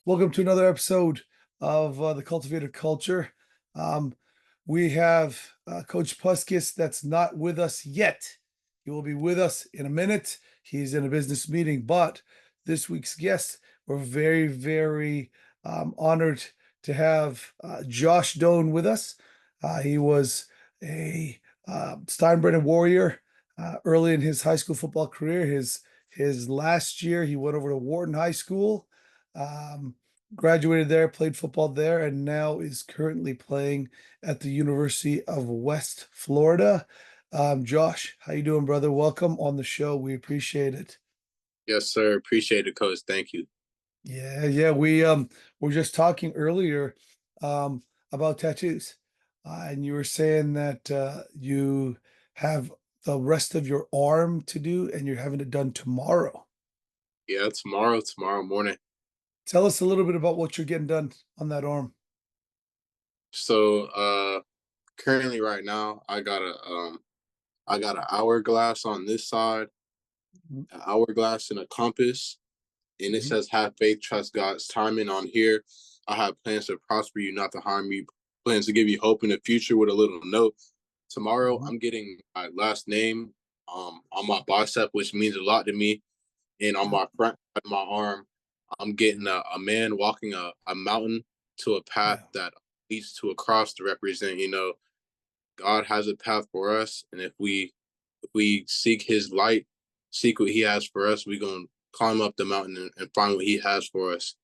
Welcome to another episode of the Cultivated Culture. Um, we have Coach Puskis that's not with us yet. He will be with us in a minute. He's in a business meeting, but this week's guest, we're very honored to have Josh Doan with us. He was a Steinbrenner Warrior early in his high school football career. His last year, he went over to Wharton High School. Um, Graduated there, played football there, and now is currently playing at the University of West Florida. Josh, how you doing, brother? Welcome on the show. We appreciate it. Yes, sir. Appreciate it, coach. Thank you. Yeah. We were just talking earlier um about tattoos. And you were saying that you have the rest of your arm to do and you're having it done tomorrow. Yeah, tomorrow morning. Tell us a little bit about what you're getting done on that arm. So currently right now I got an hourglass on this side, Mhm. an hourglass and a compass, and it Mhm. says have faith, trust God's timing on here. I have plans to prosper you, not to harm you, plans to give you hope in the future with a little note. Tomorrow Mhm. I'm getting my last name on my bicep, which means a lot to me. And on Yeah. my front side of my arm, I'm getting a man walking a mountain to a path Yeah. that leads to a cross to represent, God has a path for us. And if we seek his light, seek what he has for us, we're gonna climb up the mountain and find what he has for us.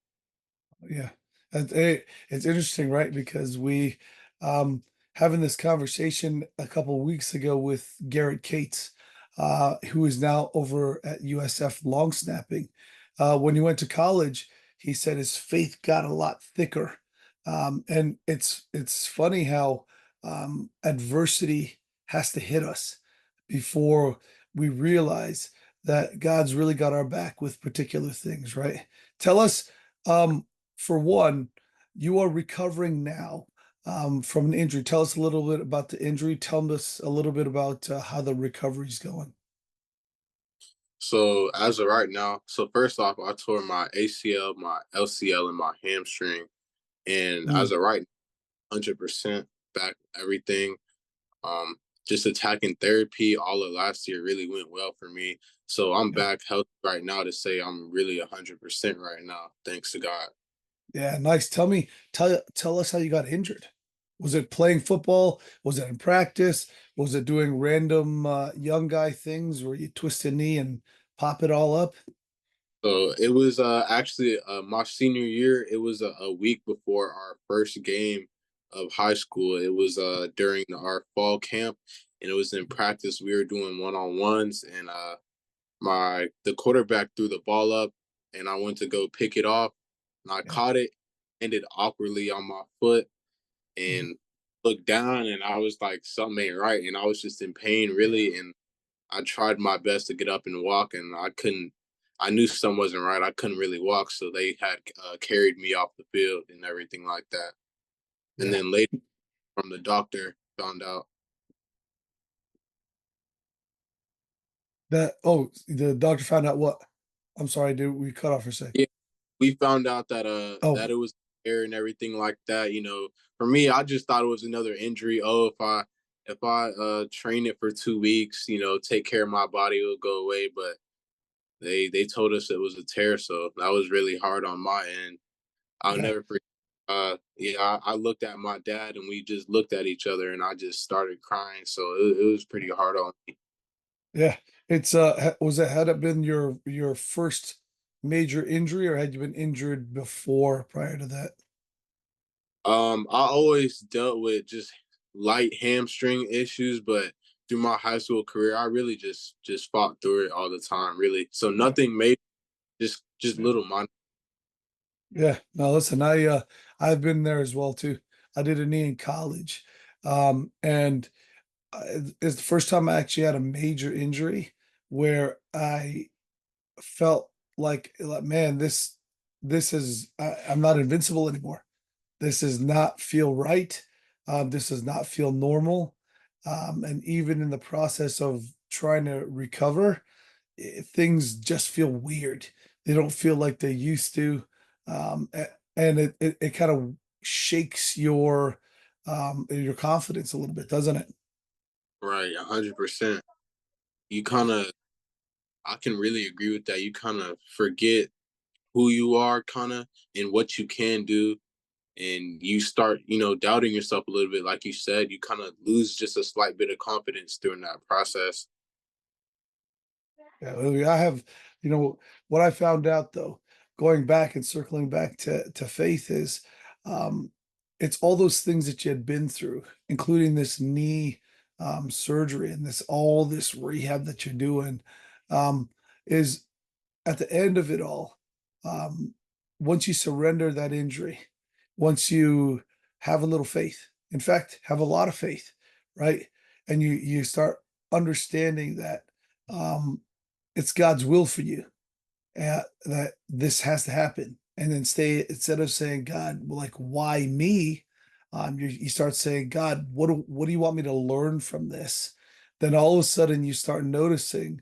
Yeah. It's interesting, right? Because we um having this conversation a couple weeks ago with Garrett Cates, who is now over at USF long snapping. When he went to college, he said his faith got a lot thicker. And it's funny how adversity has to hit us before we realize that God's really got our back with particular things, right? Tell us, um, for one, you are recovering now from an injury. Tell us a little bit about the injury. Tell us a little bit about how the recovery's going. So as of right now, so first off, I tore my ACL, my LCL, and my hamstring. And as Mm, of right, 100% back everything. Um, just attacking therapy all of last year really went well for me. So I'm yeah, back healthy right now to say I'm really 100% right now, thanks to God. yeah, nice. Tell us how you got injured. Was it playing football? Was it in practice? Was it doing random young guy things where you twist a knee and pop it all up? So it was actually my senior year. It was a week before our first game of high school. It was during our fall camp, and it was in practice. We were doing one on ones, and my the quarterback threw the ball up, and I went to go pick it off, and I Yeah. caught it, ended awkwardly on my foot, Mhm. and looked down, and I was like, something ain't right, and I was just in pain Yeah. really, and I tried my best to get up and walk, and I couldn't. I knew something wasn't right. I couldn't really walk, so they had carried me off the field and everything like that. And Yeah. then later, from the doctor, found out. The doctor found out what? I'm sorry, dude. We cut off for a sec. Yeah, we found out Oh, that it was air and everything like that. For me, I just thought it was another injury. Oh, if I train it for 2 weeks, take care of my body, it'll go away. But they told us it was a tear, so that was really hard on my end. I'll yeah. never forget. Yeah, I looked at my dad and we just looked at each other and I just started crying. So it was pretty hard on me. Yeah, it's had it been your first major injury, or had you been injured before prior to that? I always dealt with just light hamstring issues, but through my high school career, I really just fought through it all the time, really. So Yeah, nothing made just yeah, little minor. yeah. No, listen, I've been there as well too. I did a knee in college, and it's the first time I actually had a major injury where I felt like man, this is I'm not invincible anymore. This does not feel right. This does not feel normal. And even in the process of trying to recover, things just feel weird. They don't feel like they used to. And it kind of shakes your confidence a little bit, doesn't it? Right, 100%. You kind of, I can really agree with that. You kind of forget who you are, kind of, and what you can do, and you start, doubting yourself a little bit. Like you said, you kind of lose just a slight bit of confidence during that process. Yeah, well, I have, what I found out though, going back and circling back to faith is, um, it's all those things that you had been through, including this knee surgery and this rehab that you're doing, um, is at the end of it all, um, once you surrender that injury, once you have a little faith, in fact, have a lot of faith, right? And you start understanding that um, it's God's will for you, that this has to happen. And then stay instead of saying, God, well, like, why me? You start saying, God, what do you want me to learn from this? Then all of a sudden you start noticing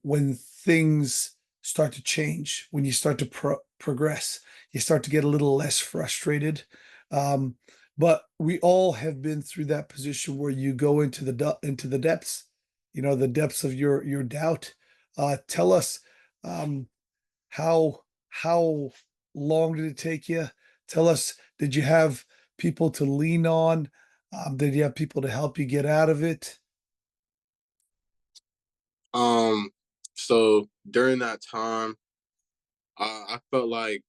when things start to change, when you start to progress, you start to get a little less frustrated. Um, but we all have been through that position where you go into into the depths, the depths of your doubt. Tell us, um, how long did it take you? Tell us, did you have people to lean on? Did you have people to help you get out of it? Um, so during that time, I felt like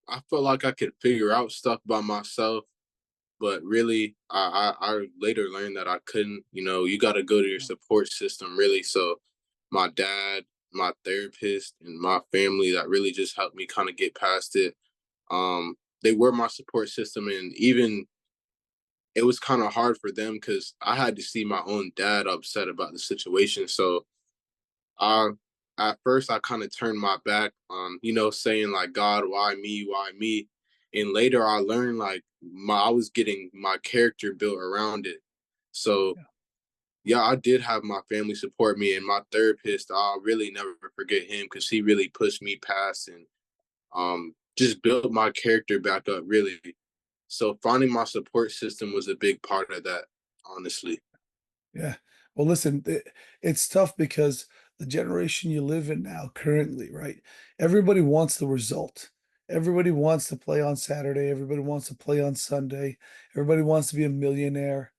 I could figure out stuff by myself, but really, I later learned that I couldn't. You got to go to your support system, really. So, my dad, my therapist, and my family that really just helped me kind of get past it. They were my support system, and even it was kind of hard for them because I had to see my own dad upset about the situation. So, I at first I kind of turned my back on, saying like, God, why me? Why me? And later I learned like I was getting my character built around it. So Yeah, yeah, I did have my family support me, and my therapist, I'll really never forget him because he really pushed me past and just built my character back up really. So finding my support system was a big part of that, honestly. yeah. Well, listen, it's tough because the generation you live in now, currently, right? Everybody wants the result. Everybody wants to play on Saturday. Everybody wants to play on Sunday. Everybody wants to be a millionaire.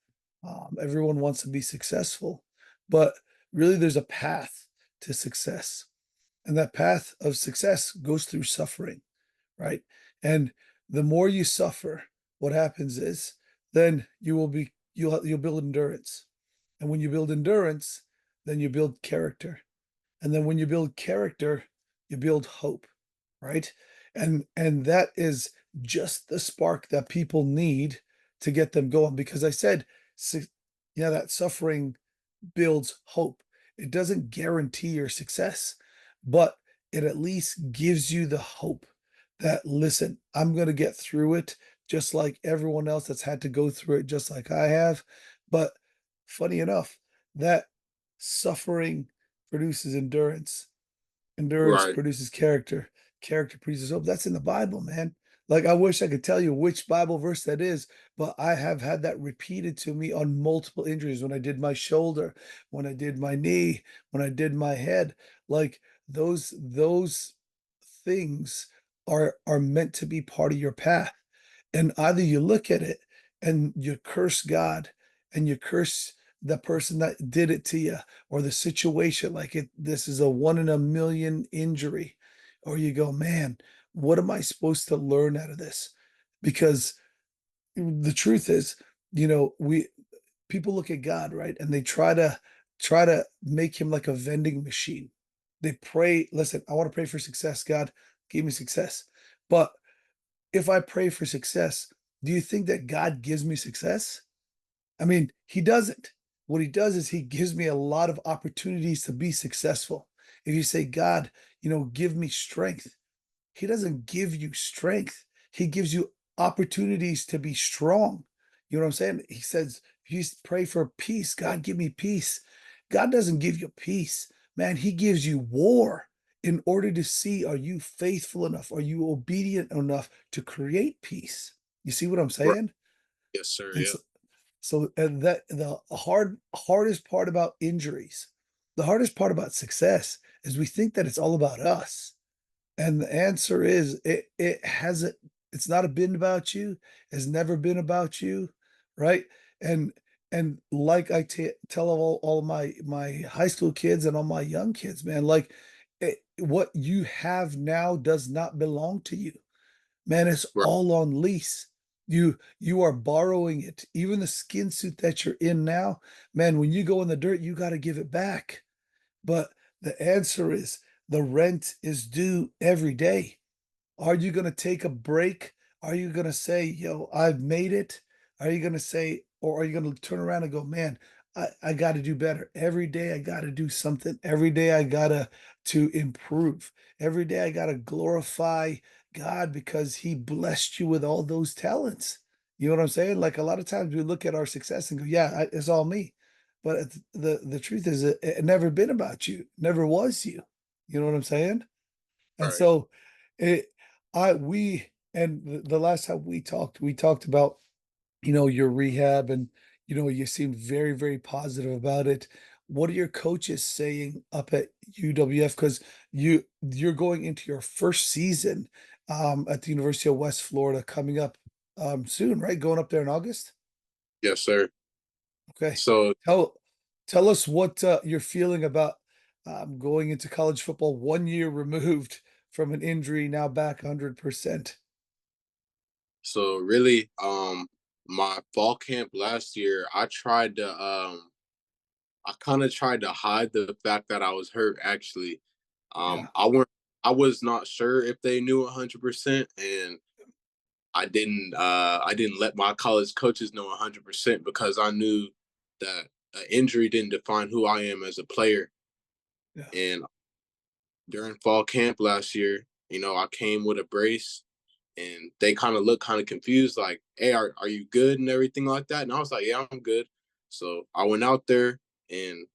Everyone wants to be successful. But really, there's a path to success. And that path of success goes through suffering, right? And the more you suffer, what happens is then you'll build endurance. And when you build endurance, then you build character. And then when you build character, you build hope, right? And that is just the spark that people need to get them going. Because I said, yeah, that suffering builds hope. It doesn't guarantee your success, but it at least gives you the hope that, listen, I'm going to get through it just like everyone else that's had to go through it, just like I have. But funny enough, that suffering produces endurance. Endurance Right. produces character. Character produces hope. That's in the Bible, man. Like, I wish I could tell you which Bible verse that is, but I have had that repeated to me on multiple injuries when I did my shoulder, when I did my knee, when I did my head. Like, those things are meant to be part of your path. And either you look at it and you curse God and you curse the person that did it to you or the situation, like, this is a 1 in a million injury, or you go, man, what am I supposed to learn out of this? Because the truth is, we people look at God, right? And they try to make him like a vending machine. They pray, listen, I want to pray for success. God, give me success. But if I pray for success, do you think that God gives me success? I mean, he doesn't. What he does is he gives me a lot of opportunities to be successful. If you say, God, give me strength, he doesn't give you strength. He gives you opportunities to be strong. You know what I'm saying? He says, if you pray for peace, God, give me peace. God doesn't give you peace, man. He gives you war. in order to see, are you faithful enough? Are you obedient enough to create peace? You see what I'm Right. saying? Yes, sir. And Yeah. so and that the hardest part about injuries, the hardest part about success is we think that it's all about us. And the answer is it hasn't, it's not been about you, it's never been about you, right? And like tell all my high school kids and all my young kids, man, like what you have now does not belong to you. Man, it's Right. all on lease. You are borrowing it. Even the skin suit that you're in now, man, when you go in the dirt, you got to give it back. But the answer is the rent is due every day. Are you gonna take a break? Are you gonna say, "Yo, I've made it"? Are you gonna say, or are you gonna turn around and go, "Man, I gotta do better. Every day I gotta do something. Every day I gotta to improve. Every day I gotta glorify God because He blessed you with all those talents." You know what I'm saying? Like a lot of times we look at our success and go, "Yeah, it's all me." But the truth is, it never been about you. Never was you. You know what I'm saying? And Right. so it I we and the last time we talked about, your rehab and you seemed very, very positive about it. What are your coaches saying up at UWF? Because you're going into your first season at the University of West Florida coming up soon, right? Going up there in August? Yes, sir. Okay. So Tell tell us what you're feeling about going into college football 1 year removed from an injury, now back 100%. so really, my fall camp last year, I kind of tried to hide the fact that I was hurt. Actually, Yeah, I was not sure if they knew 100%, and I didn't let my college coaches know 100% because I knew that an injury didn't define who I am as a player. yeah, And during fall camp last year, I came with a brace, and they kind of looked kind of confused, like, "Hey, are you good?" and everything like that. And I was like, "Yeah, I'm good." So I went out there, and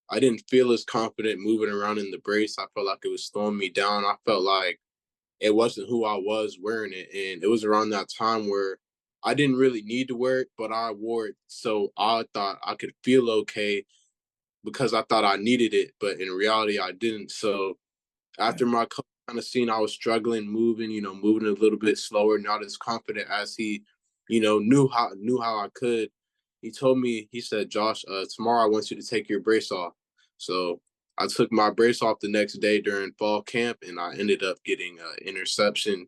I didn't feel as confident moving around in the brace. I felt like it was slowing me down. I felt like it wasn't who I was wearing it. And it was around that time where I didn't really need to wear it, but I wore it so I thought I could feel okay because I thought I needed it, but in reality I didn't. So yeah, after my coach kind of seen I was struggling moving, moving a little bit slower, not as confident as he, knew how I could. He told me, he said, "Josh, tomorrow I want you to take your brace off." So I took my brace off the next day during fall camp, and I ended up getting an interception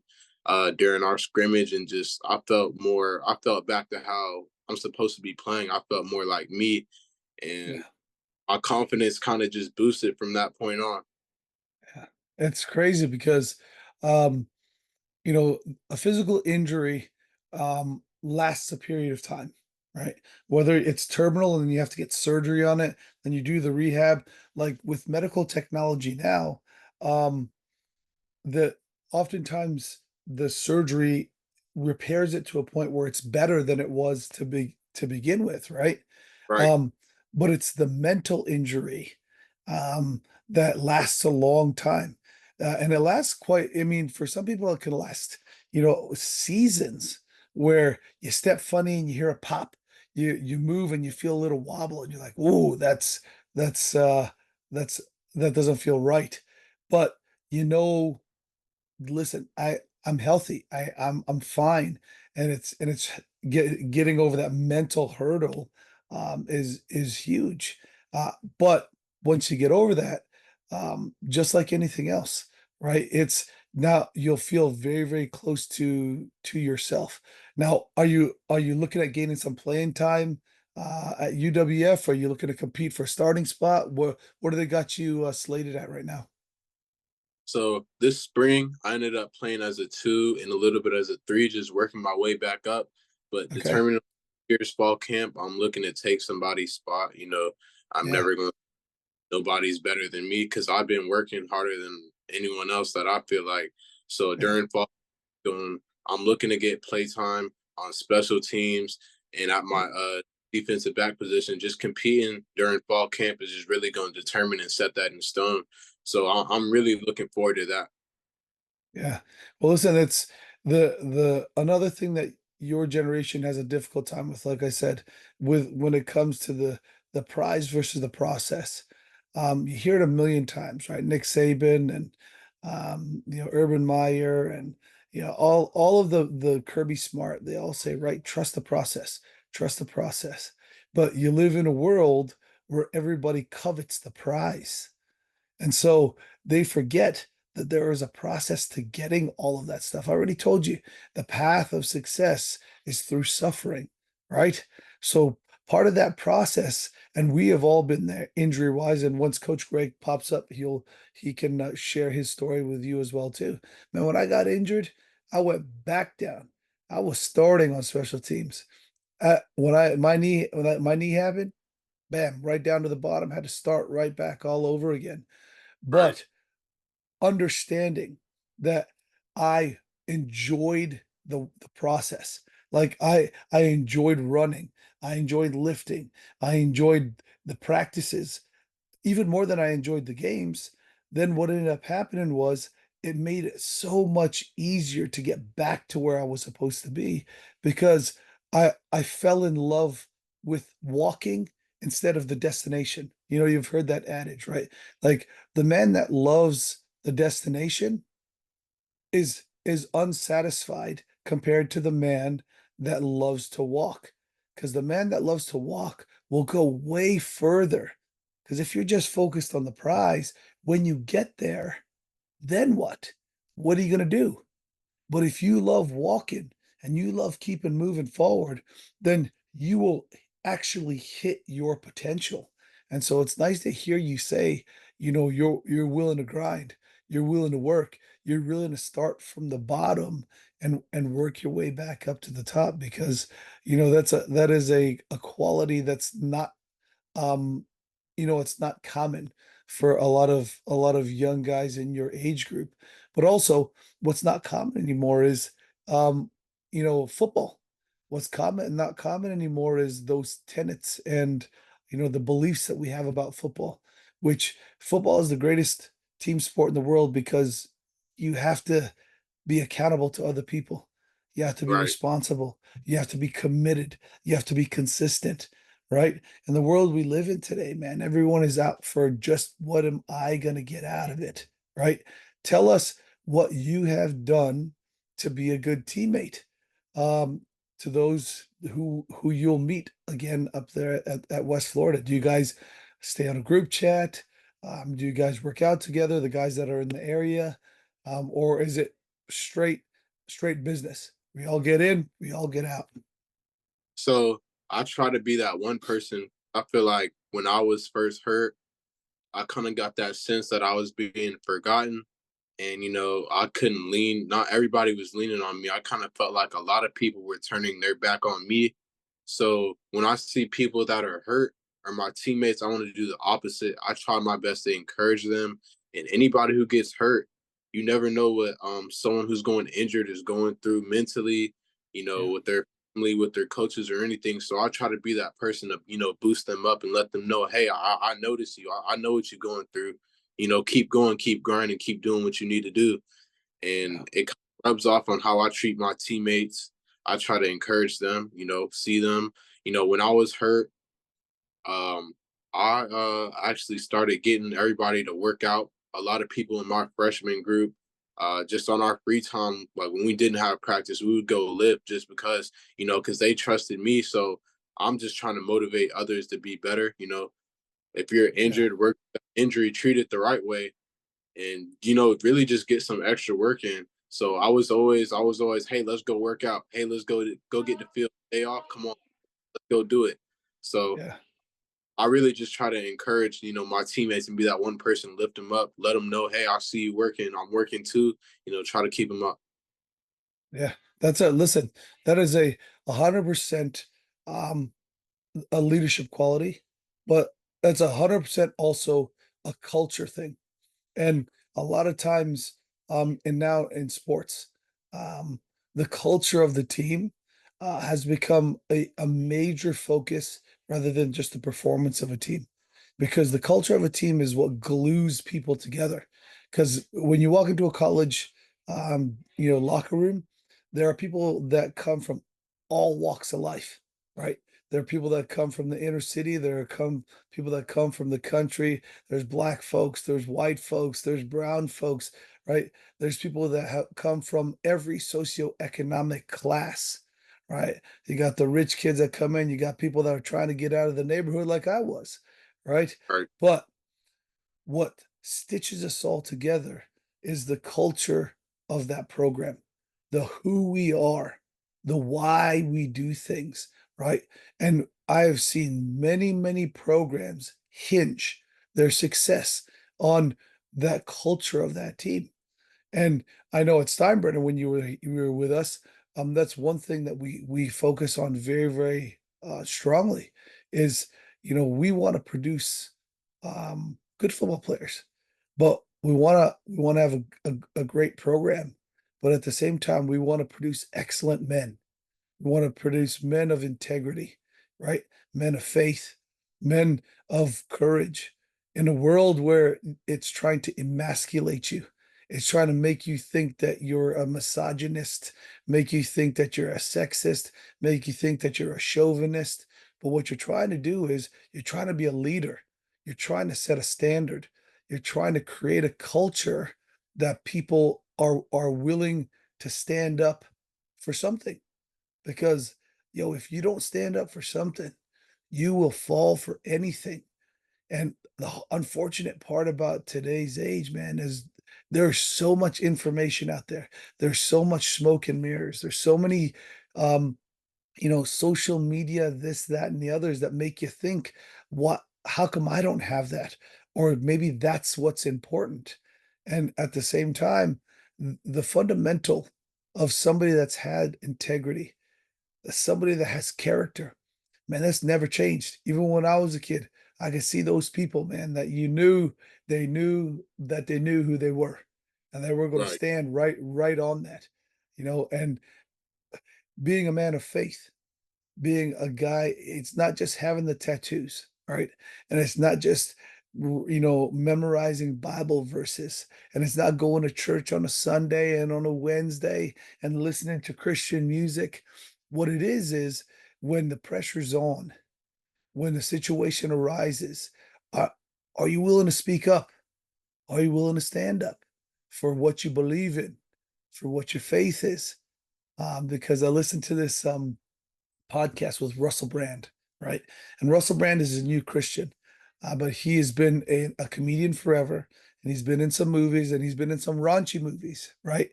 during our scrimmage, and just I felt back to how I'm supposed to be playing. I felt more like me, and yeah, my confidence kind of just boosted from that point on. yeah. It's crazy because, um, you know, a physical injury lasts a period of time, right? Whether it's terminal and you have to get surgery on it, then you do the rehab. Like with medical technology now, um, the oftentimes the surgery repairs it to a point where it's better than it was to begin with, right? Right. Um, but it's the mental injury that lasts a long time. And it lasts quite, I mean, for some people, it can last, seasons where you step funny and you hear a pop, you move and you feel a little wobble, and you're like, "Ooh, that's that's that doesn't feel right." But you know listen, I'm healthy. I'm fine. And it's getting over that mental hurdle is huge. But once you get over that, just like anything else, right? It's now you'll feel very, very close to yourself. Now, are you looking at gaining some playing time at UWF? Are you looking to compete for a starting spot? What do they got you slated at right now? So this spring, I ended up playing as a two and a little bit as a three, just working my way back up. But Okay. determining year's fall camp, I'm looking to take somebody's spot. I'm Yeah. never going to, nobody's better than me because I've been working harder than anyone else that I feel like. So Yeah. during fall, I'm looking to get playtime on special teams and at my defensive back position. Just competing during fall camp is just really going to determine and set that in stone. So I'm really looking forward to that. Yeah. Well, listen, it's the another thing that your generation has a difficult time with, like I said, with when it comes to the prize versus the process. You hear it a million times, right? Nick Saban and Urban Meyer and all of the Kirby Smart, they all say, right, trust the process, trust the process. But you live in a world where everybody covets the prize. And so they forget that there is a process to getting all of that stuff. I already told you the path of success is through suffering, right? So part of that process, and we have all been there injury wise. And once Coach Greg pops up, he can share his story with you as well too. Man, when I got injured, I went back down. I was starting on special teams. When I my knee happened, bam, right down to the bottom. Had to start right back all over again. Right. But understanding that I enjoyed the process. Like I enjoyed running, I enjoyed lifting, I enjoyed the practices even more than I enjoyed the games. Then what ended up happening was it made it so much easier to get back to where I was supposed to be because I fell in love with walking instead of the destination. You know, you've heard that adage, right? Like the man that loves the destination is unsatisfied compared to the man that loves to walk. Because the man that loves to walk will go way further. Because if you're just focused on the prize, when you get there, then what? What are you going to do? But if you love walking and you love keeping moving forward, then you will actually hit your potential. And so it's nice to hear you say, you're willing to grind, you're willing to work, you're willing to start from the bottom and work your way back up to the top because that is a quality that's not um, it's not common for a lot of young guys in your age group. But also, what's not common anymore is football. What's common and not common anymore is those tenets and the beliefs that we have about football, which football is the greatest team sport in the world because you have to be accountable to other people. You have to be Right. responsible. You have to be committed. You have to be consistent, right? In the world we live in today, man, everyone is out for just what am I going to get out of it, right? Tell us what you have done to be a good teammate um, to those who you'll meet again up there at West Florida. Do you guys stay on a group chat? Do you guys work out together, the guys that are in the area? Or is it straight straight business? We all get in, we all get out. So I try to be that one person. I feel like when I was first hurt, I kind of got that sense that I was being forgotten. And, I couldn't lean, not everybody was leaning on me. I kind of felt like a lot of people were turning their back on me. So when I see people that are hurt or my teammates, I want to do the opposite. I try my best to encourage them. And anybody who gets hurt, you never know what someone who's going injured is going through mentally, Yeah, with their family, with their coaches or anything. So I try to be that person to, boost them up and let them know, hey, I notice you. I know what you're going through. Keep going, keep grinding, keep doing what you need to do. yeah, And it kind of rubs off on how I treat my teammates. I try to encourage them, see them. When I was hurt, um, I actually started getting everybody to work out. A lot of people in my freshman group, just on our free time, like when we didn't have practice, we would go lift just because, because they trusted me. So I'm just trying to motivate others to be better. If you're yeah, injured, work injury, treat it the right way, and really just get some extra work in. So I was always, hey, let's go work out. Hey, let's go get the field day off. Come on, let's go do it. So yeah, I really just try to encourage, my teammates and be that one person, lift them up, let them know, hey, I see you working. I'm working too. Try to keep them up. yeah. That's a listen, that is 100% um a leadership quality, but that's 100% also a culture thing. And a lot of times, and now in sports, the culture of the team has become a major focus rather than just the performance of a team. Because the culture of a team is what glues people together. Because when you walk into a college, locker room, there are people that come from all walks of life, right? There are people that come from the inner city. There are people that come from the country. There's black folks. There's white folks. There's brown folks, right? There's people that have come from every socioeconomic class, right? You got the rich kids that come in. You got people that are trying to get out of the neighborhood, like I was, right? Right. But what stitches us all together is the culture of that program, the who we are, the why we do things, right? And I have seen many, many programs hinge their success on that culture of that team. And I know at Steinbrenner, when you were with us, that's one thing that we focus on very, very strongly is, we want to produce good football players, but we want to have a great program, but at the same time, we want to produce excellent men. We want to produce men of integrity, right? Men of faith, men of courage in a world where it's trying to emasculate you. It's trying to make you think that you're a misogynist, make you think that you're a sexist, make you think that you're a chauvinist. But what you're trying to do is you're trying to be a leader. You're trying to set a standard. You're trying to create a culture that people are willing to stand up for something because if you don't stand up for something, you will fall for anything. And the unfortunate part about today's age, man, is there's so much information out there. There's so much smoke and mirrors. There's so many um social media, this, that, and the others that make you think, how come I don't have that? Or maybe that's what's important. And at the same time, the fundamental of somebody that's had integrity, somebody that has character, man, that's never changed. Even when I was a kid, I could see those people, man, that they knew that they knew who they were, and they were going to Right. stand right on that, and being a man of faith, being a guy, it's not just having the tattoos, right? And it's not just memorizing Bible verses, and it's not going to church on a Sunday and on a Wednesday and listening to Christian music. What it is when the pressure's on, when the situation arises, are, are you willing to speak up? Are you willing to stand up for what you believe in, for what your faith is? Because I listened to this podcast with Russell Brand, right? And Russell Brand is a new Christian, but he has been a comedian forever, and he's been in some movies, and he's been in some raunchy movies, right?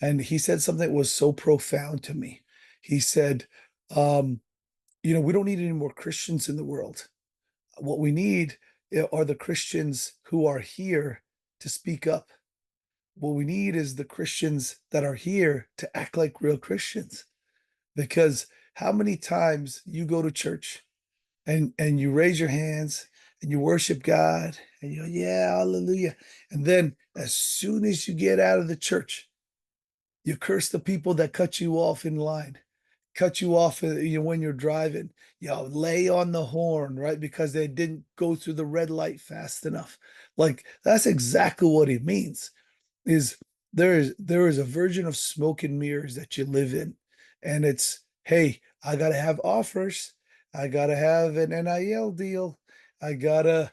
And he said something that was so profound to me. He said, um, we don't need any more Christians in the world. What we need are the Christians who are here to speak up. What we need is the Christians that are here to act like real Christians. Because how many times you go to church and you raise your hands and you worship God and you go, yeah, hallelujah. And then as soon as you get out of the church, you curse the people that cut you off in line, cut you off when you're driving, lay on the horn, right? Because they didn't go through the red light fast enough. Like that's exactly what he means is there is a version of smoke and mirrors that you live in. And it's, hey, I gotta have offers. I gotta have an NIL deal. I gotta,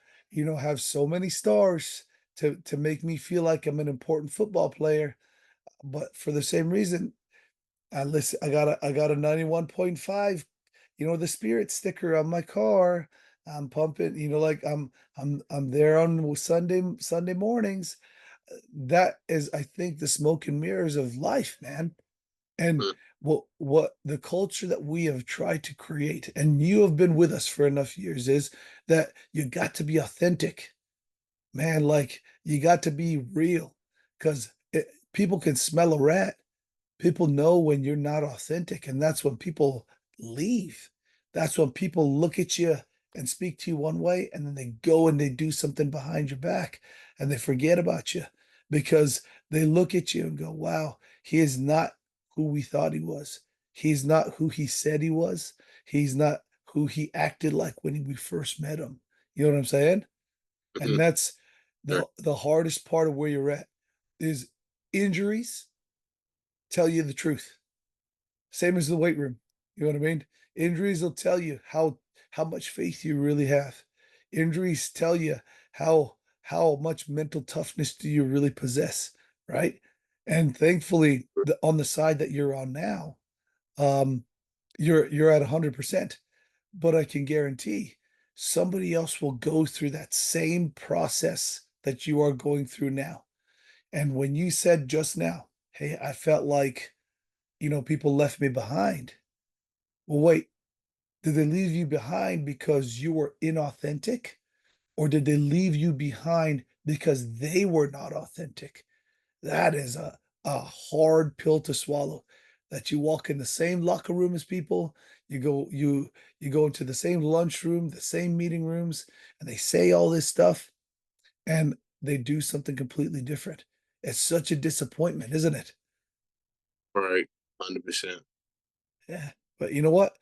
have so many stars to make me feel like I'm an important football player. But for the same reason, I got a 91.5, the spirit sticker on my car. I'm pumping, like I'm there on Sunday mornings. That is, I think, the smoke and mirrors of life, man. And Mm. what the culture that we have tried to create, and you have been with us for enough years, is that you got to be authentic, man. Like you got to be real, because people can smell a rat. People know when you're not authentic, and that's when people leave. That's when people look at you and speak to you one way, and then they go and they do something behind your back and they forget about you because they look at you and go, wow, he is not who we thought he was. He's not who he said he was. He's not who he acted like when we first met him. You know what I'm saying? And Mhm. that's Sure. the hardest part of where you're at is injuries tell you the truth. Same as the weight room. You know what I mean? Injuries will tell you how much faith you really have. Injuries tell you how much mental toughness do you really possess, right? And thankfully, on the side that you're on now, um, you're at 100%. But I can guarantee somebody else will go through that same process that you are going through now. And when you said just now, "Hey, I felt like, people left me behind." Well, wait, did they leave you behind because you were inauthentic? Or did they leave you behind because they were not authentic? That is a hard pill to swallow. That you walk in the same locker room as people, you go into the same lunchroom, the same meeting rooms, and they say all this stuff, and they do something completely different. It's such a disappointment, isn't it? Right. 100%. Yeah. But you know what?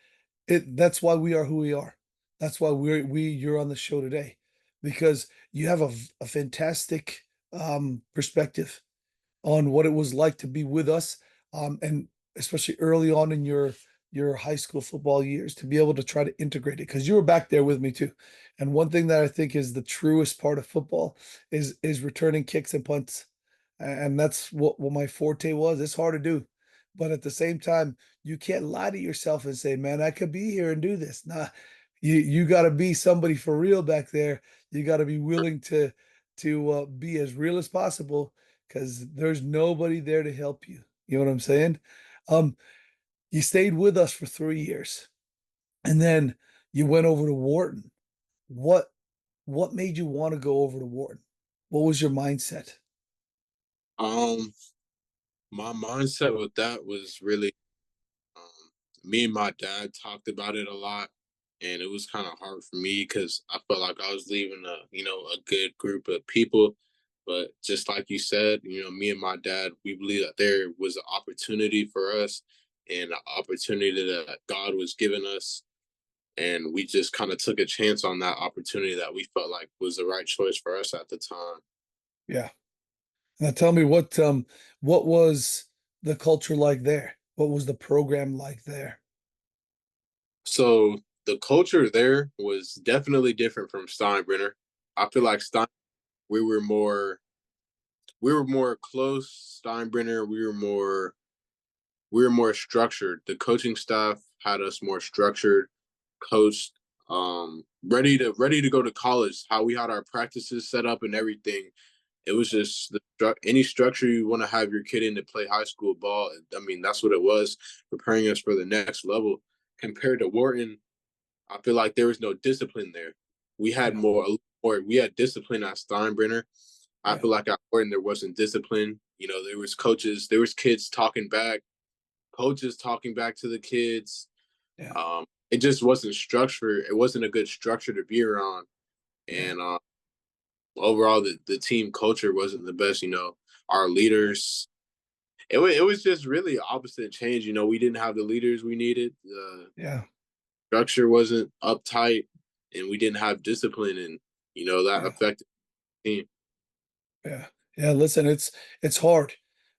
That's why we are who we are. That's why you're on the show today, because you have a fantastic perspective on what it was like to be with us, and especially early on in your high school football years, to be able to try to integrate it, because you were back there with me too. And one thing that I think is the truest part of football is returning kicks and punts. And that's what my forte was. It's hard to do. But at the same time, you can't lie to yourself and say, man, I could be here and do this. Nah, you got to be somebody for real back there. You got to be willing to be as real as possible, because there's nobody there to help you. You know what I'm saying? Um, you stayed with us for 3 years, and then you went over to Wharton. What what made you want to go over to Wharton? What was your mindset? Um, my mindset with that was really, um, me and my dad talked about it a lot, and it was kind of hard for me because I felt like I was leaving a good group of people. But just like you said, me and my dad, we believe that there was an opportunity for us and an opportunity that God was giving us. And we just kind of took a chance on that opportunity that we felt like was the right choice for us at the time. Yeah. Now tell me what was the culture like there? What was the program like there? So the culture there was definitely different from Steinbrenner. I feel like we were more we were more close. Steinbrenner, we were more structured. The coaching staff had us more structured, coached, ready to go to college. How we had our practices set up and everything. It was just any structure you want to have your kid in to play high school ball. I mean, that's what it was, preparing us for the next level. Compared to Wharton, I feel like there was no discipline there. We had Yeah, more. We had discipline at Steinbrenner. I yeah, feel like at Wharton there wasn't discipline. There was coaches, there was kids talking back, coaches talking back to the kids. yeah, It just wasn't structured. It wasn't a good structure to be around, yeah, and overall, the team culture wasn't the best. Our yeah, leaders. It was just really opposite change. We didn't have the leaders we needed. The yeah, structure wasn't uptight, and we didn't have discipline, and that yeah. affected the team. Yeah. Yeah, listen, it's hard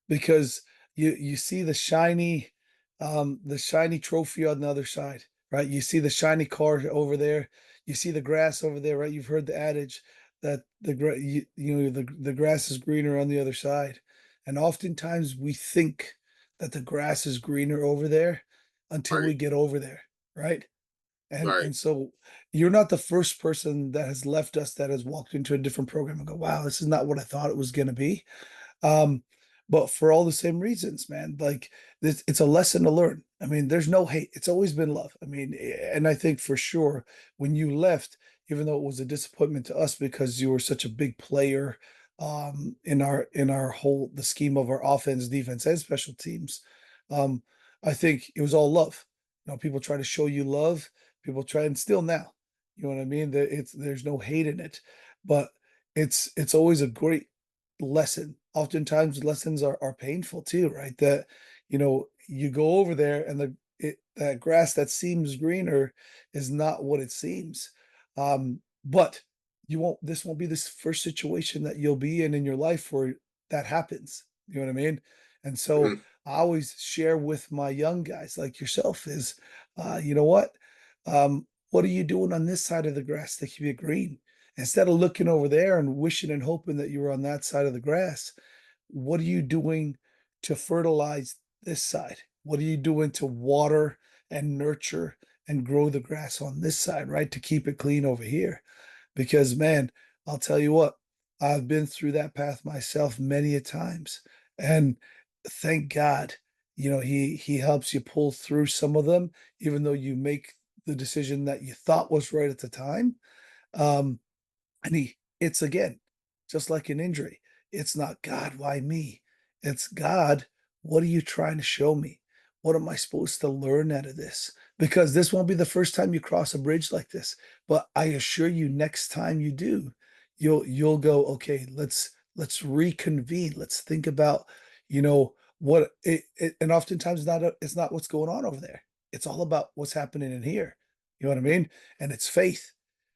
because you see the shiny trophy on the other side, right? You see the shiny car over there, you see the grass over there, right? You've heard the adage that the grass is greener on the other side. And oftentimes we think that the grass is greener over there until we Right, get over there, right? And right, and so you're not the first person that has left us that has walked into a different program and go, wow, this is not what I thought it was going to be. Um, but for all the same reasons, man, like it's a lesson to learn. I mean, there's no hate. It's always been love. I mean, and I think for sure when you left, even though it was a disappointment to us because you were such a big player in our whole the scheme of our offense, defense, and special teams, um, I think it was all love. People try to show you love. People try, and still now, you know what I mean? There's no hate in it, but it's always a great lesson. Oftentimes lessons are painful too, right? That you go over there and that grass that seems greener is not what it seems. But this won't be this first situation that you'll be in your life where that happens. You know what I mean? And so Mhm. I always share with my young guys like yourself is, you know what are you doing on this side of the grass to keep it green? Instead of looking over there and wishing and hoping that you were on that side of the grass, what are you doing to fertilize this side? What are you doing to water and nurture and grow the grass on this side, right? To keep it clean over here. Because man, I'll tell you what, I've been through that path myself many a times. And thank God, he helps you pull through some of them, even though you make the decision that you thought was right at the time. Um, and it's again, just like an injury. It's not God, why me? It's God, what are you trying to show me? What am I supposed to learn out of this? Because this won't be the first time you cross a bridge like this. But I assure you, next time you do, you'll go, okay, let's reconvene. Let's think about, what and oftentimes it's not what's going on over there. It's all about what's happening in here. You know what I mean? And it's faith.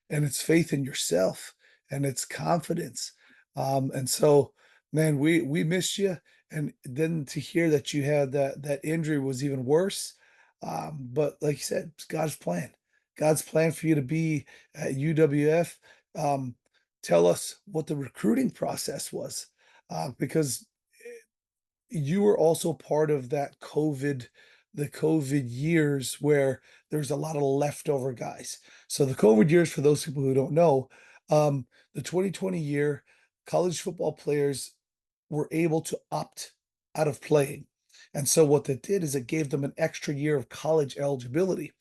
And it's faith in yourself and it's confidence. And so, man, we missed you, and then to hear that you had that injury was even worse. But like you said, it's God's plan. God's plan for you to be at UWF. Um, tell us what the recruiting process was, because you were also part of the COVID years where there's a lot of leftover guys. So the COVID years, for those people who don't know, the 2020 year, college football players were able to opt out of playing. And so what that did is it gave them an extra year of college eligibility,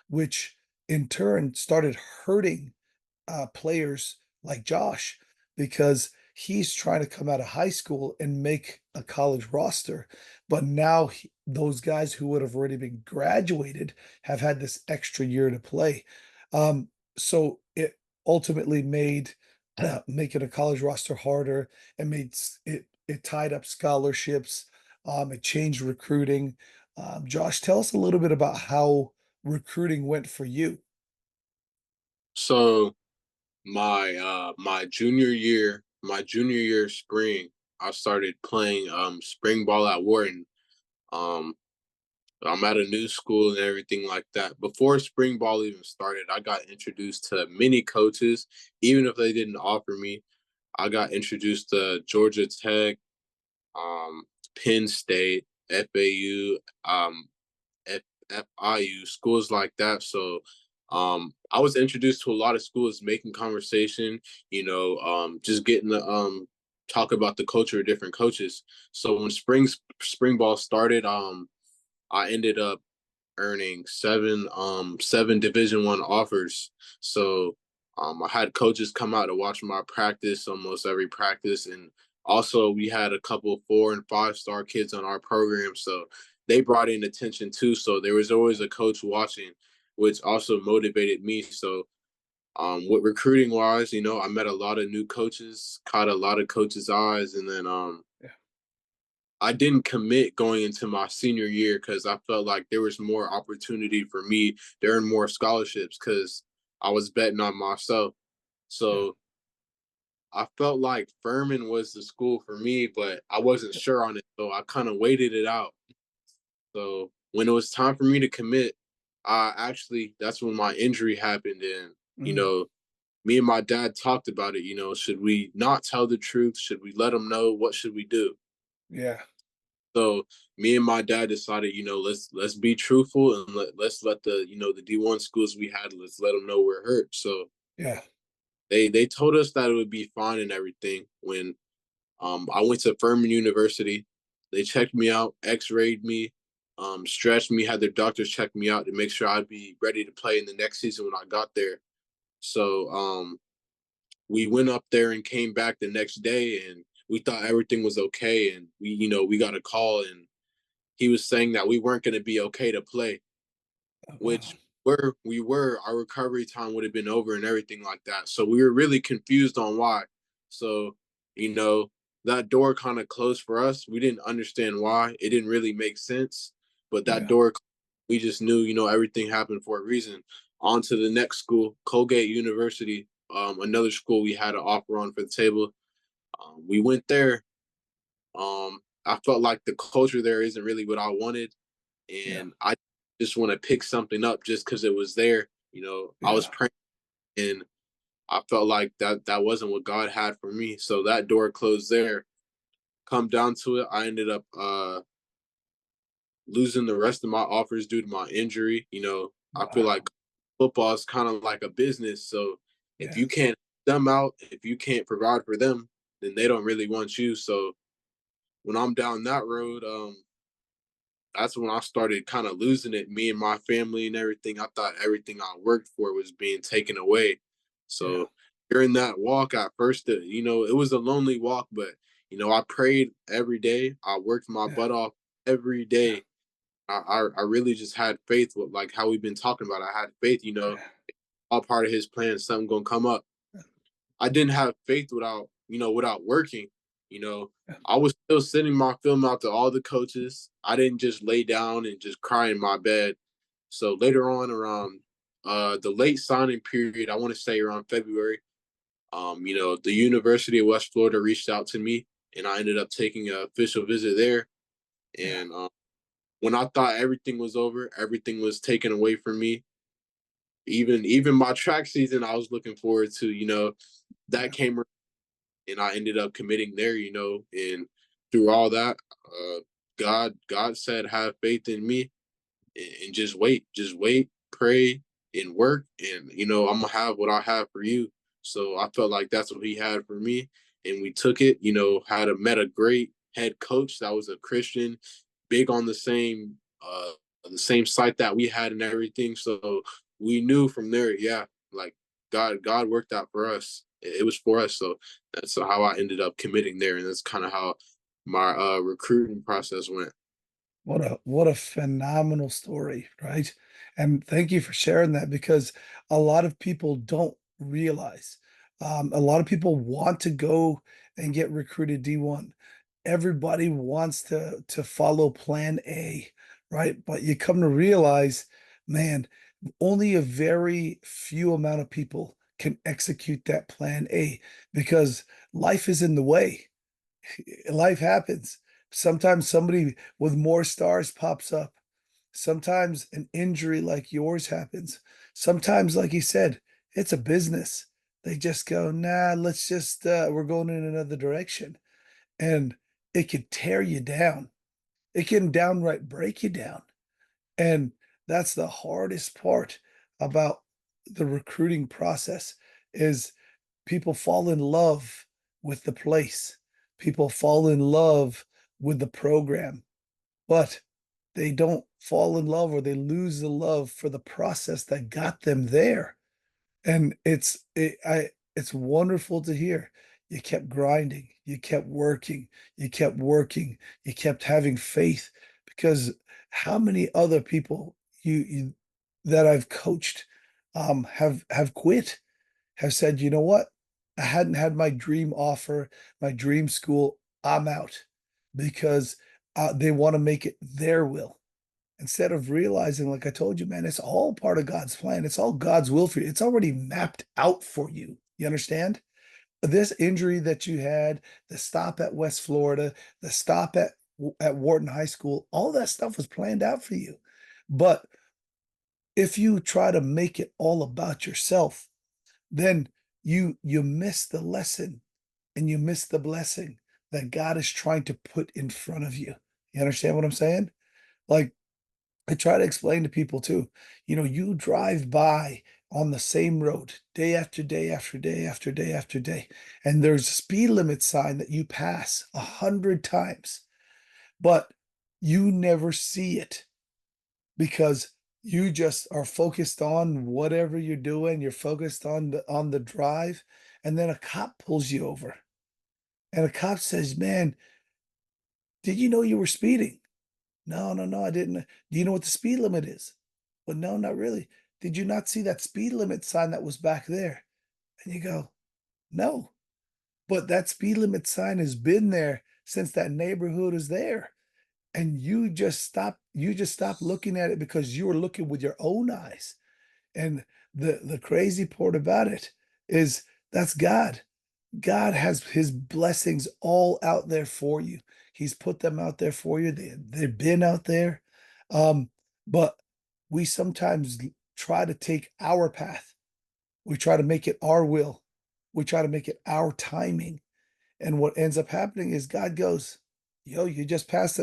which in turn started hurting players like Josh because he's trying to come out of high school and make a college roster. But now those guys who would have already been graduated have had this extra year to play. So it ultimately made making a college roster harder. It tied up scholarships. It changed recruiting. Josh, tell us a little bit about how recruiting went for you. So my junior year spring, I started playing spring ball at Wharton. Um, I'm at a new school and everything like that. Before spring ball even started, I got introduced to many coaches, even if they didn't offer me. I got introduced to Georgia Tech, um, Penn State, FAU, F- FIU, schools like that. So I was introduced to a lot of schools, making conversation, just getting to talk about the culture of different coaches. So when spring ball started, I ended up earning seven Division 1 offers. So I had coaches come out to watch my practice almost every practice, and also we had a couple 4 and 5 star kids on our program, so they brought in attention too. So there was always a coach watching, which also motivated me. So with recruiting wise, I met a lot of new coaches, caught a lot of coaches' eyes, and then Yeah. I didn't commit going into my senior year because I felt like there was more opportunity for me to earn more scholarships because I was betting on myself. Yeah. So I felt like Furman was the school for me, but I wasn't sure on it. So I kind of waited it out. So when it was time for me to commit, that's when my injury happened. And, Mhm. me and my dad talked about it. Should we not tell the truth? Should we let them know? What should we do? Yeah. So me and my dad decided, let's be truthful and let's let the D1 schools we had, let's let them know we're hurt. So Yeah. they told us that it would be fine and everything. When I went to Furman University, they checked me out, X-rayed me, stretched me, had their doctors check me out to make sure I'd be ready to play in the next season when I got there. So we went up there and came back the next day, and we thought everything was okay, and we got a call, and he was saying that we weren't going to be okay to play, Oh, wow. which our recovery time would have been over and everything like that. So we were really confused on why. So, you know, that door kind of closed for us. We didn't understand why. It didn't really make sense, but that Yeah. door. We just knew, everything happened for a reason. On to the next school, Colgate University, another school we had an offer on for the table. We went there. I felt like the culture there isn't really what I wanted, Yeah. and I just want to pick something up just because it was there. I was Yeah. praying, and I felt like that wasn't what God had for me. So that door closed there. Come down to it, I ended up losing the rest of my offers due to my injury. I feel Wow. like football is kind of like a business. So if you Yes. can't help them out, if you can't provide for them, then they don't really want you. So when I'm down that road, that's when I started kind of losing it. Me and my family and everything. I thought everything I worked for was being taken away. Yeah. So during that walk, at first, it was a lonely walk, but I prayed every day. I worked my Yeah. butt off every Yeah. day. I really just had faith with like how we've been talking about. I had faith, Yeah. all part of his plan. Something gonna come up. I didn't have faith without working. You know, Yeah. I was still sending my film out to all the coaches. I didn't just lay down and just cry in my bed. So later on, around the late signing period, I want to say around February, the University of West Florida reached out to me, and I ended up taking an official visit there. Yeah. And when I thought everything was over, everything was taken away from me. Even my track season, I was looking forward to. That Yeah. came and I ended up committing there, and through all that, God said, have faith in me and just wait, pray and work. And, I'm gonna have what I have for you. So I felt like that's what he had for me. And we took it, met a great head coach that was a Christian, big on the same site that we had and everything. So we knew from there, yeah, like God worked out for us. It was for us. So that's how I ended up committing there. And that's kind of how my recruiting process went. What a phenomenal story, right? And thank you for sharing that because a lot of people don't realize. A lot of people want to go and get recruited D1. Everybody wants to follow plan A, right? But you come to realize, man, only a very few amount of people can execute that plan A because life is in the way. Life happens. Sometimes somebody with more stars pops up. Sometimes an injury like yours happens. Sometimes, like you said, it's a business. They just go, nah, let's just, we're going in another direction. And it could tear you down. It can downright break you down. And that's the hardest part about the recruiting process is people fall in love with the place. People fall in love with the program, but they don't fall in love or they lose the love for the process that got them there. And it's wonderful to hear. You kept grinding, you kept working, you kept working, you kept having faith because how many other people you that I've coached have quit, have said, you know what? I hadn't had my dream offer, my dream school. I'm out because they want to make it their will instead of realizing, like I told you, man, it's all part of God's plan. It's all God's will for you. It's already mapped out for you. You understand? This injury that you had, the stop at West Florida, the stop at Wharton High School, all that stuff was planned out for you. But if you try to make it all about yourself, then you miss the lesson and you miss the blessing that God is trying to put in front of you. You understand what I'm saying? Like I try to explain to people too. You drive by on the same road day after day after day after day after day, and there's a speed limit sign that you pass 100 times, but you never see it because you just are focused on whatever you're doing. You're focused on the drive, and then a cop pulls you over, and a cop says, "Man, did you know you were speeding?" No, no, no, I didn't. Do you know what the speed limit is? Well, no, not really. Did you not see that speed limit sign that was back there? And you go, no, but that speed limit sign has been there since that neighborhood is there. and you just stop looking at it because you were looking with your own eyes. And the crazy part about it is that's God. God has his blessings all out there for you. He's put them out there for you. They've been out there. Um, but we sometimes try to take our path. We try to make it our will. We try to make it our timing. And what ends up happening is God goes, yo, you passed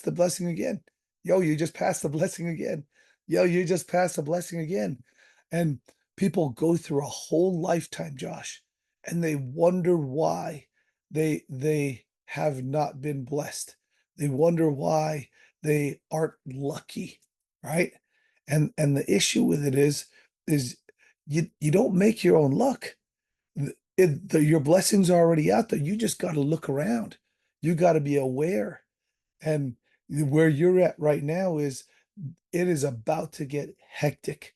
the blessing again. Yo, you just passed the blessing again. Yo, you just passed the blessing again. And people go through a whole lifetime, Josh, and they wonder why they have not been blessed. They wonder why they aren't lucky, right? And the issue with it is you don't make your own luck. Your blessings are already out there. You just got to look around. You got to be aware. And where you're at right now is it is about to get hectic.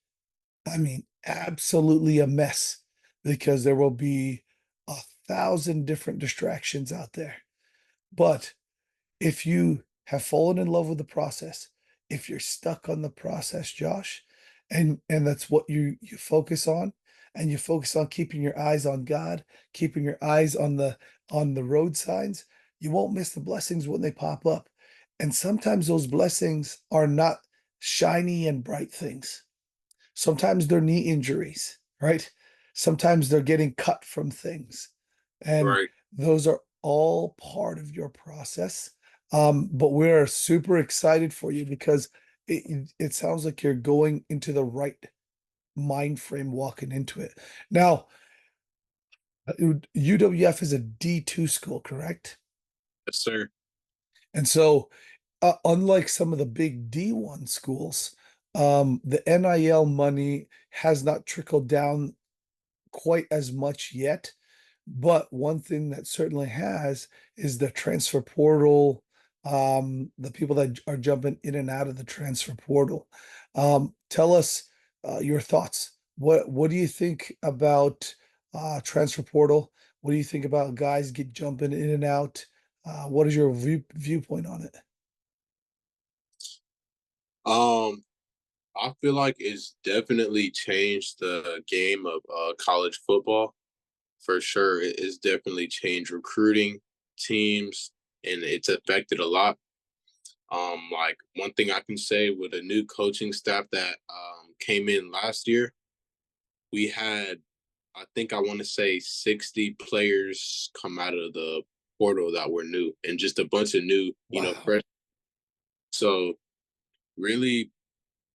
I mean, absolutely a mess because there will be 1,000 different distractions out there. But if you have fallen in love with the process, if you're stuck on the process, Josh, and that's what you focus on, and you focus on keeping your eyes on God, keeping your eyes on the road signs, you won't miss the blessings when they pop up. And sometimes those blessings are not shiny and bright things. Sometimes they're knee injuries, right? Sometimes they're getting cut from things. And Right. those are all part of your process. But we're super excited for you because it sounds like you're going into the right mind frame walking into it. Now, UWF is a D2 school, correct? Yes, sir. And so, unlike some of the big D1 schools, the NIL money has not trickled down quite as much yet. But one thing that certainly has is the transfer portal, the people that are jumping in and out of the transfer portal. Tell us your thoughts. What do you think about transfer portal? What do you think about guys get jumping in and out? What is your viewpoint on it? Um, I feel like it's definitely changed the game of college football for sure. It's definitely changed recruiting teams, and it's affected a lot. Like one thing I can say with a new coaching staff that came in last year, we had, I think I want to say 60 players come out of the portal that were new, and just a bunch of new, Wow. fresh. So really,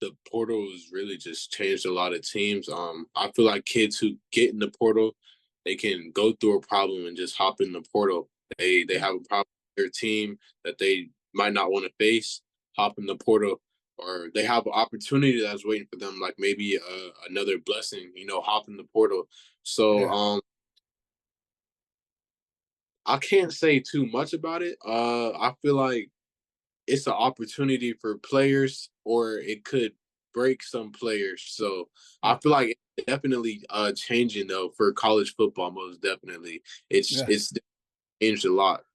the portal has really just changed a lot of teams. I feel like kids who get in the portal, they can go through a problem and just hop in the portal. They have a problem with their team that they might not want to face, hop in the portal, or they have an opportunity that's waiting for them, like maybe another blessing, hop in the portal. So Yeah. I can't say too much about it. I feel like it's an opportunity for players, or it could break some players. So I feel like it's definitely changing though for college football. Most definitely, it's Yeah. it's changed a lot.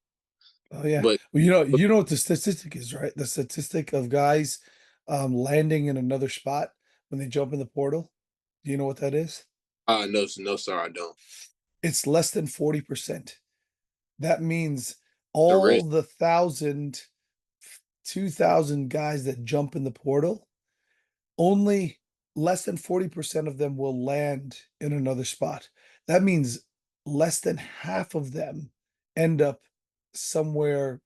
Oh yeah. But Well, you know what the statistic is, right? The statistic of guys landing in another spot when they jump in the portal. Do you know what that is? no, no, sir, I don't. It's less than 40%. That means The all risk. the 2,000 guys that jump in the portal, only less than 40% of them will land in another spot. That means less than half of them end up somewhere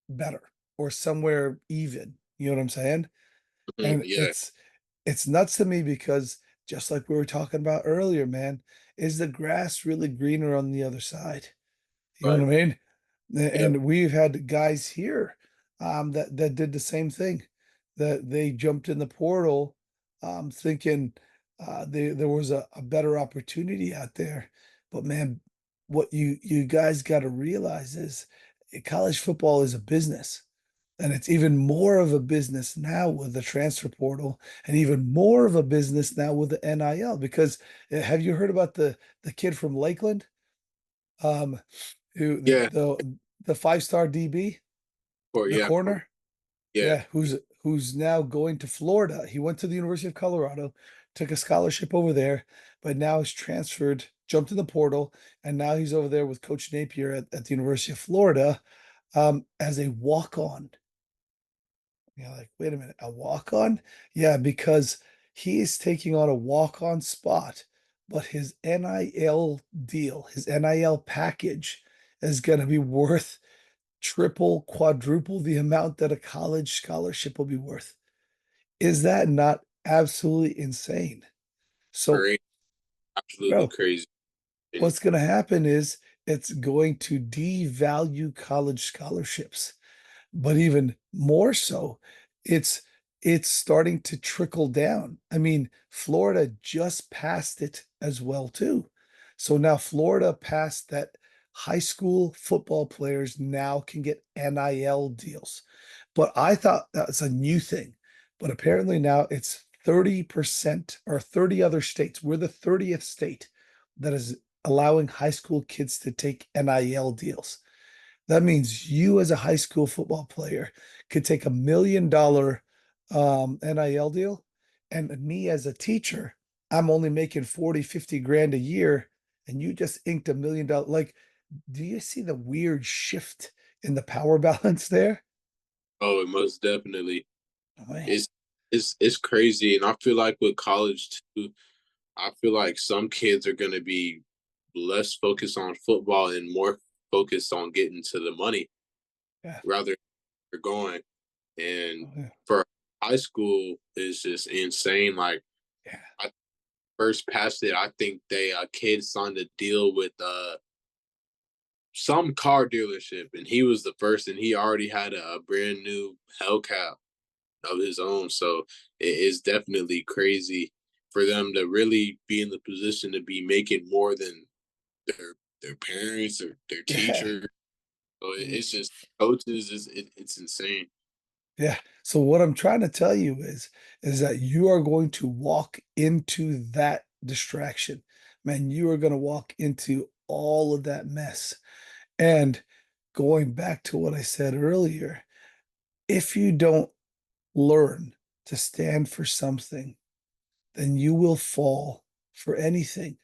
better or somewhere even. You know what I'm saying? Mhm, And yeah, it's nuts to me because just like we were talking about earlier, man, is the grass really greener on the other side? You know right. what I mean? Yeah, And we've had guys here that did the same thing. That they jumped in the portal thinking there was a better opportunity out there. But man, what you guys got to realize is college football is a business. And it's even more of a business now with the transfer portal, and even more of a business now with the NIL. Because have you heard about the kid from Lakeland? Who yeah, the 5-star DB? Or the yeah, for corner. yeah, Yeah, who's now going to Florida. He went to the University of Colorado, took a scholarship over there, but now he's transferred, jumped in the portal, and now he's over there with Coach Napier at the University of Florida as a walk-on. You're like, wait a minute, a walk-on? Yeah, because he is taking on a walk-on spot, but his NIL deal, his NIL package is going to be worth triple, quadruple the amount that a college scholarship will be worth. Is that not absolutely insane? So, great, absolutely bro, crazy. And what's going to happen is it's going to devalue college scholarships. But even more so, it's it's starting to trickle down. I mean, Florida just passed it as well too. So now Florida passed that high school football players now can get NIL deals. But I thought that's a new thing. But apparently now it's 30% or 30 other states. We're the 30th state that is allowing high school kids to take NIL deals. That means you as a high school football player could take $1 million NIL deal. And me as a teacher, I'm only making 40, 50 grand a year. And you just inked $1 million. Like, do you see the weird shift in the power balance there? oh, most definitely. Oh, man. It's it's crazy, and I feel like with college too, I feel like some kids are gonna be less focused on football and more focused on getting to the money Yeah. rather than going. Oh, And yeah. for high school is just insane. Like Yeah. I first passed it, I think they a kid signed a deal with some car dealership, and he was the first, and he already had a brand new Hellcat of his own. So it is definitely crazy for them to really be in the position to be making more than their parents or their Yeah. teacher. So it's just coaches. It's insane. Yeah. So what I'm trying to tell you is that you are going to walk into that distraction. Man, you are going to walk into all of that mess. And going back to what I said earlier, if you don't learn to stand for something, then you will fall for anything.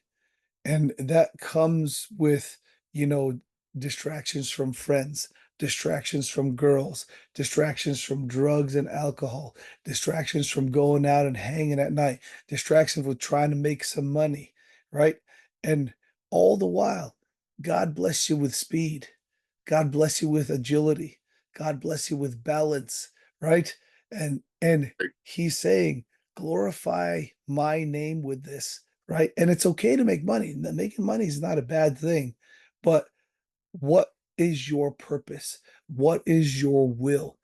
And that comes with, you know, distractions from friends, distractions from girls, distractions from drugs and alcohol, distractions from going out and hanging at night, distractions with trying to make some money, right? And all the while, God bless you with speed. God bless you with agility. God bless you with balance, right? And he's saying, glorify my name with this, right? And it's okay to make money. Making money is not a bad thing, but what is your purpose? What is your will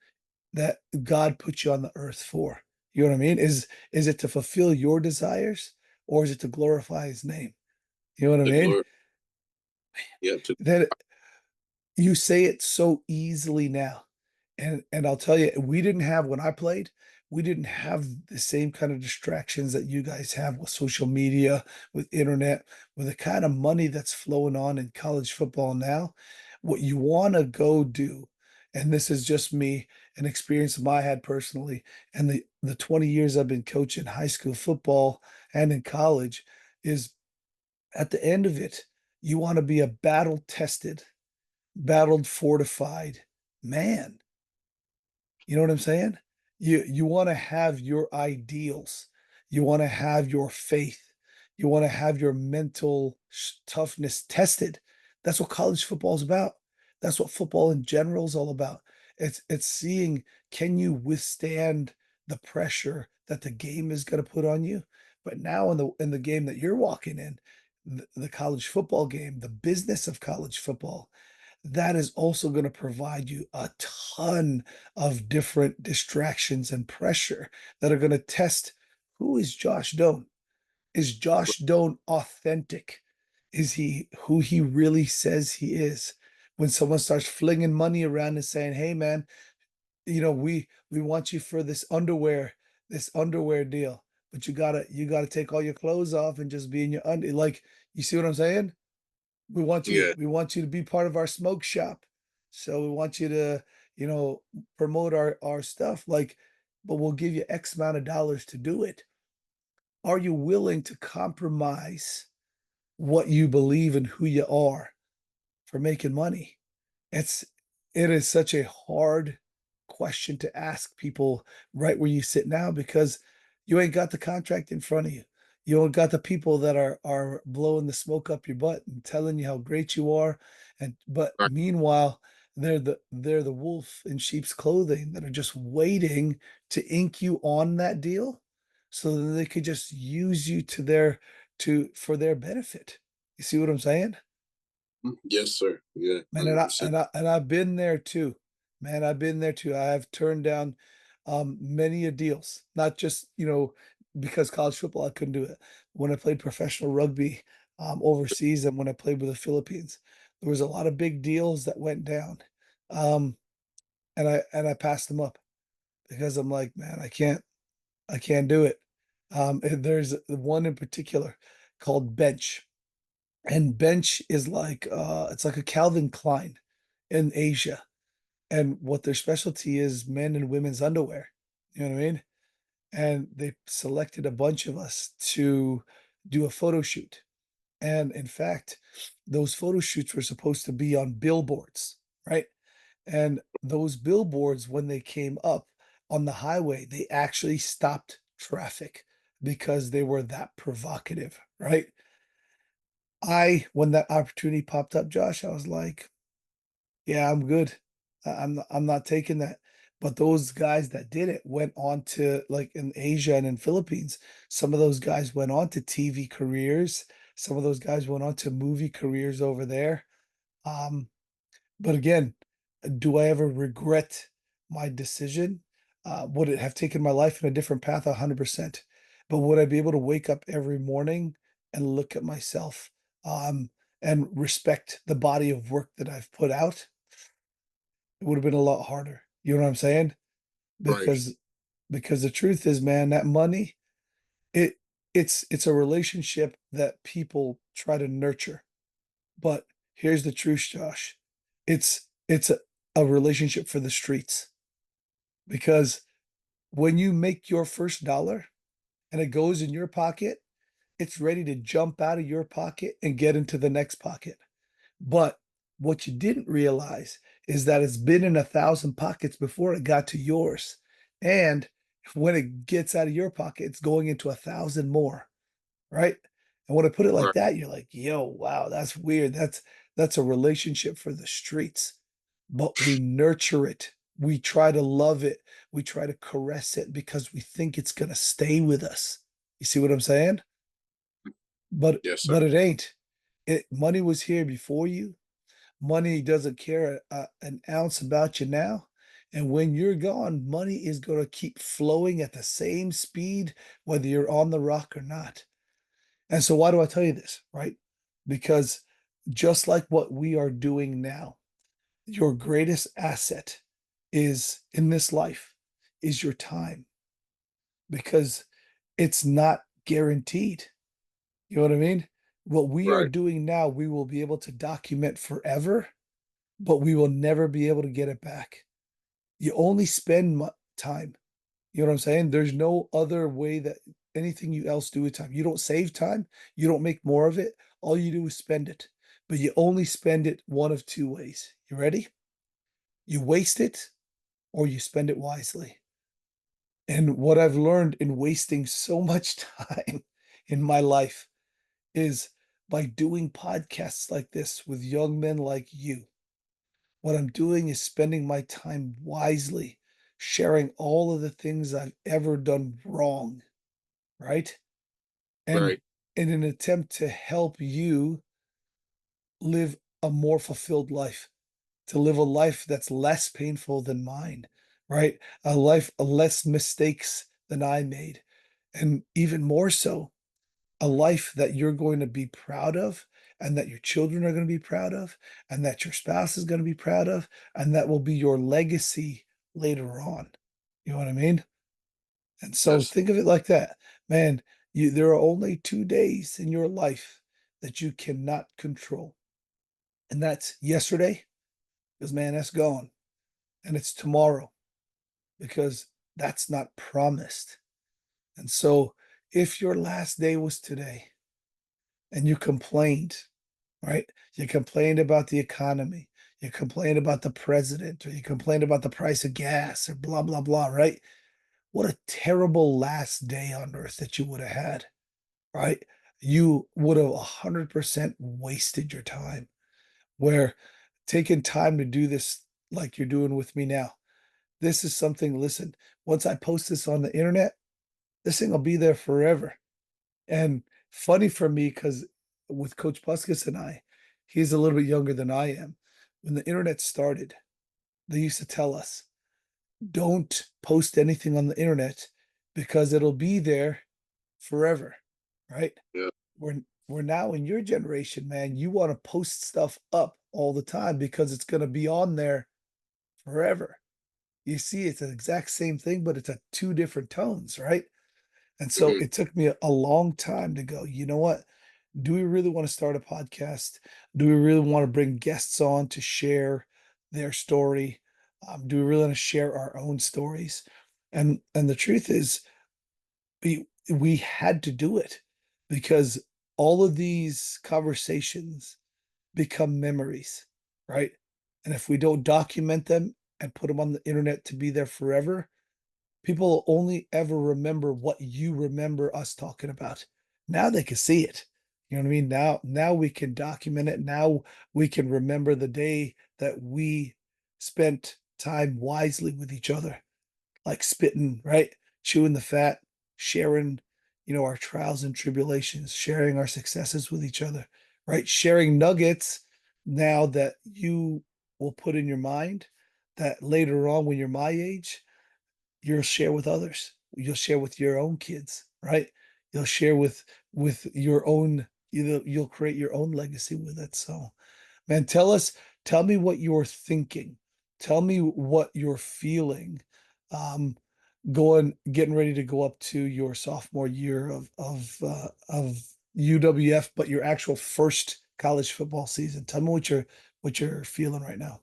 that God put you on the earth for? You know what I mean? Is it to fulfill your desires or is it to glorify his name? You know what I The mean? glory, yeah, to That you say it so easily now. And I'll tell you, we didn't have when I played, we didn't have the same kind of distractions that you guys have with social media, with internet, with the kind of money that's flowing on in college football now. What you want to go do, and this is just me, an experience I had personally, and the 20 years I've been coaching high school football and in college, is at the end of it, you want to be a battle tested, battled, fortified man. You know what I'm saying? You want to have your ideals. You want to have your faith. You want to have your mental toughness tested. That's what college football is about. That's what football in general is all about. It's seeing, can you withstand the pressure that the game is going to put on you? But now in the game that you're walking in, the college football game, the business of college football, that is also going to provide you a ton of different distractions and pressure that are going to test, who is Josh Doan? Is Josh Doan authentic? Is he who he really says he is? When someone starts flinging money around and saying, "Hey, man, we want you for this underwear deal, but you gotta take all your clothes off and just be in your under." Like, you see what I'm saying? We want you yeah, we want you to be part of our smoke shop. So we want you to, you know, promote our stuff, like, but we'll give you X amount of dollars to do it. Are you willing to compromise what you believe and who you are for making money? It's it is such a hard question to ask people right where you sit now because you ain't got the contract in front of you. You don't got the people that are blowing the smoke up your butt and telling you how great you are. And but Right. meanwhile, they're the wolf in sheep's clothing that are just waiting to ink you on that deal so that they could just use you to for their benefit. You see what I'm saying? Yes, sir. Yeah, Man, and I 100%. and I and I've been there too. Man, I've been there too. I have turned down, many a deals, not just, because college football, I couldn't do it. When I played professional rugby, overseas and when I played with the Philippines, there was a lot of big deals that went down. Um, and I passed them up because I'm like, "Man, I can't do it." And there's one in particular called bench. And bench is like it's like a Calvin Klein in Asia. And what their specialty is men and women's underwear. You know what I mean? And they selected a bunch of us to do a photo shoot. And in fact, those photo shoots were supposed to be on billboards, right? And those billboards, when they came up on the highway, they actually stopped traffic because they were that provocative, right? When that opportunity popped up, Josh, I was like, yeah, I'm good. I'm not taking that. But those guys that did it went on to like in Asia and in Philippines, some of those guys went on to TV careers. Some of those guys went on to movie careers over there. Um, but again, do I ever regret my decision? Would it have taken my life in a different path? 100%. But would I be able to wake up every morning and look at myself, um, and respect the body of work that I've put out? It would have been a lot harder. You know what I'm saying? Right. Because because the truth is, man, that money, it it's a relationship that people try to nurture. But here's the truth, Josh. It's a relationship for the streets because when you make your first dollar and it goes in your pocket, it's ready to jump out of your pocket and get into the next pocket. But what you didn't realize is that it's been in 1,000 pockets before it got to yours. And when it gets out of your pocket, it's going into 1,000 more, right? And when I put it like Right. that, you're like, yo, wow, that's weird. That's a relationship for the streets. But we nurture it. We try to love it. We try to caress it because we think it's gonna stay with us. You see what I'm saying? But Yes, sir. but it ain't. Money was here before you. Money doesn't care an ounce about you now. And when you're gone, money is going to keep flowing at the same speed, whether you're on the rock or not. And so, why do I tell you this? Right? Because just like what we are doing now, your greatest asset is in this life is your time because it's not guaranteed. You know what I mean? What we are Right. doing now, we will be able to document forever, but we will never be able to get it back. You only spend time. You know what I'm saying? There's no other way that anything you else do with time. You don't save time. You don't make more of it. All you do is spend it. But you only spend it one of two ways. You ready? You waste it or you spend it wisely. And what I've learned in wasting so much time in my life is by doing podcasts like this with young men like you. What I'm doing is spending my time wisely, sharing all of the things I've ever done wrong, right? And Right. in an attempt to help you live a more fulfilled life, to live a life that's less painful than mine, right? A life, less mistakes than I made. And even more so, a life that you're going to be proud of and that your children are going to be proud of and that your spouse is going to be proud of and that will be your legacy later on. You know what I mean? And so Yes. think of it like that. Man, there are only 2 days in your life that you cannot control. And that's yesterday, because man, that's gone. and it's tomorrow because that's not promised. And so if your last day was today and you complained, right? You complained about the economy, you complained about the president, or you complained about the price of gas, or blah, blah, blah, right? What a terrible last day on earth that you would have had, right? You would have 100% wasted your time. Where taking time to do this like you're doing with me now, this is something, listen, once I post this on the internet, this thing will be there forever. And funny for me, because with Coach Puskis and I, he's a little bit younger than I am. When the internet started, they used to tell us, don't post anything on the internet because it'll be there forever, right? Yeah. We're now in your generation, man. You want to post stuff up all the time because it's going to be on there forever. You see, it's the exact same thing, but it's at two different tones, right? And so Mhm. it took me a long time to go, you know what? Do we really want to start a podcast? Do we really want to bring guests on to share their story? Do we really want to share our own stories? And the truth is, we had to do it because all of these conversations become memories, right? And if we don't document them and put them on the internet to be there forever, people will only ever remember what you remember us talking about. Now they can see it. You know what I mean? Now we can document it. Now we can remember the day that we spent time wisely with each other, like spitting, right? Chewing the fat, sharing, our trials and tribulations, sharing our successes with each other, right? Sharing nuggets now that you will put in your mind that later on when you're my age, you'll share with others. You'll share with your own kids, right? You'll share with your own, you'll create your own legacy with it. So, man, tell me what you're thinking. Tell me what you're feeling. Um, getting ready to go up to your sophomore year of UWF, but your actual first college football season. Tell me what you're feeling right now.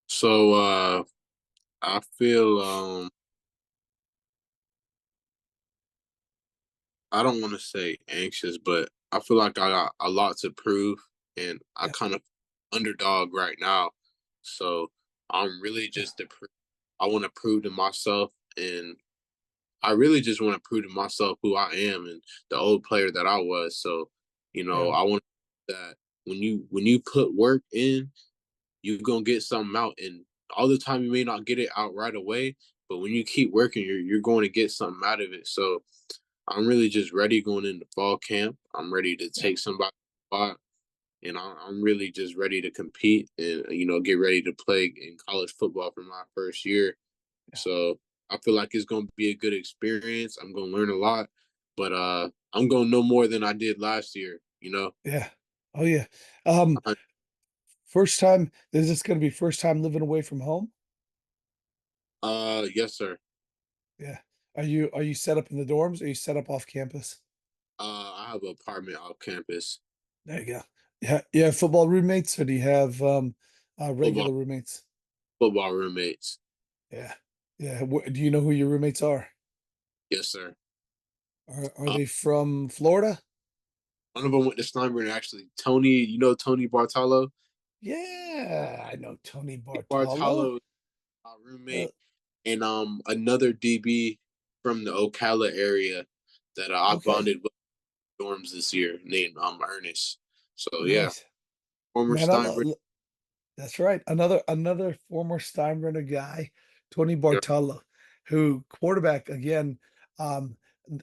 So I feel I don't want to say anxious, but I feel like I got a lot to prove, and I Yeah, kind of underdog right now. So I'm really yeah, just I want to prove to myself, and I really just want to prove to myself who I am and the old player that I was. So yeah, I want that when you put work in, you're gonna get something out, and all the time you may not get it out right away, but when you keep working, you're going to get something out of it. So I'm really just ready going into fall camp. I'm ready to yeah, take somebody spot, and I'm really just ready to compete and get ready to play in college football for my first year. yeah, So I feel like it's gonna be a good experience. I'm gonna learn a lot, but I'm gonna know more than I did last year. yeah. Oh yeah. Um, Uh, First time, is this going to be first time living away from home? yes, sir. Yeah. Are you set up in the dorms or are you set up off campus? I have an apartment off campus. There you go. Yeah, you have football roommates or do you have Football regular roommates? football roommates. Yeah. Yeah. Do you know who your roommates are? Yes, sir. Are Uh, they from Florida? one of them went to Steinbrenner actually. Tony, Tony Bartolo. Yeah, I know Tony Bartolo. Bartolo, my Uh, roommate, and another DB from the Ocala area that I okay, bonded with dorms this year named Ernest. So yeah, nice. former Man, Steinbrenner. that's right. Another former Steinbrenner guy, Tony Yeah, Bartolo, who quarterback again, um,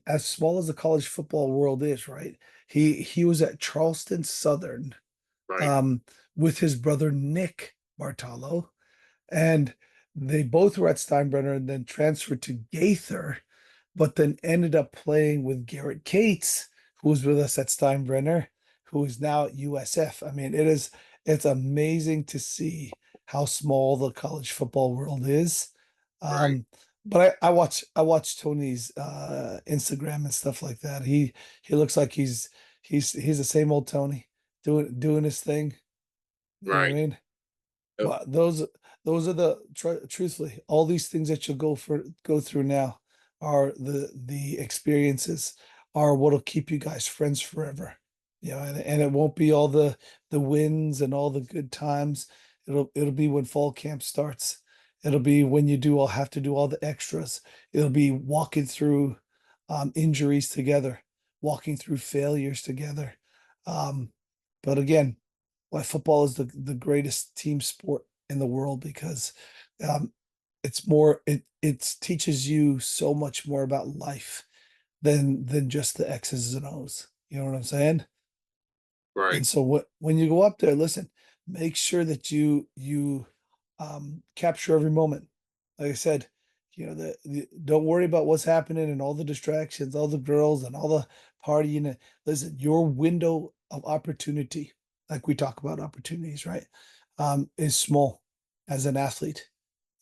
as small as the college football world is, right? He was at Charleston Southern, right, um, with his brother Nick Bartolo, and they both were at Steinbrenner and then transferred to Gaither, but then ended up playing with Garrett Cates, who was with us at Steinbrenner, who is now at USF. I mean, it's amazing to see how small the college football world is. right. Um, but I watch Tony's Instagram and stuff like that. He looks like he's the same old Tony doing his thing. You know what I Right. mean? Yep. But those are truthfully, all these things that you'll go through now are the experiences are what'll keep you guys friends forever. You know, and it won't be all the wins and all the good times. It'll be when fall camp starts. It'll be when you do all have to do all the extras. It'll be walking through injuries together, walking through failures together. Um, but again, why football is the greatest team sport in the world because um, it teaches you so much more about life than just the X's and O's. You know what I'm saying? Right. And so when you go up there, listen, make sure that you capture every moment. Like I said, you know, don't worry about what's happening and all the distractions, all the girls and all the partying. Listen, your window of opportunity, like we talk about opportunities, right? Is small as an athlete.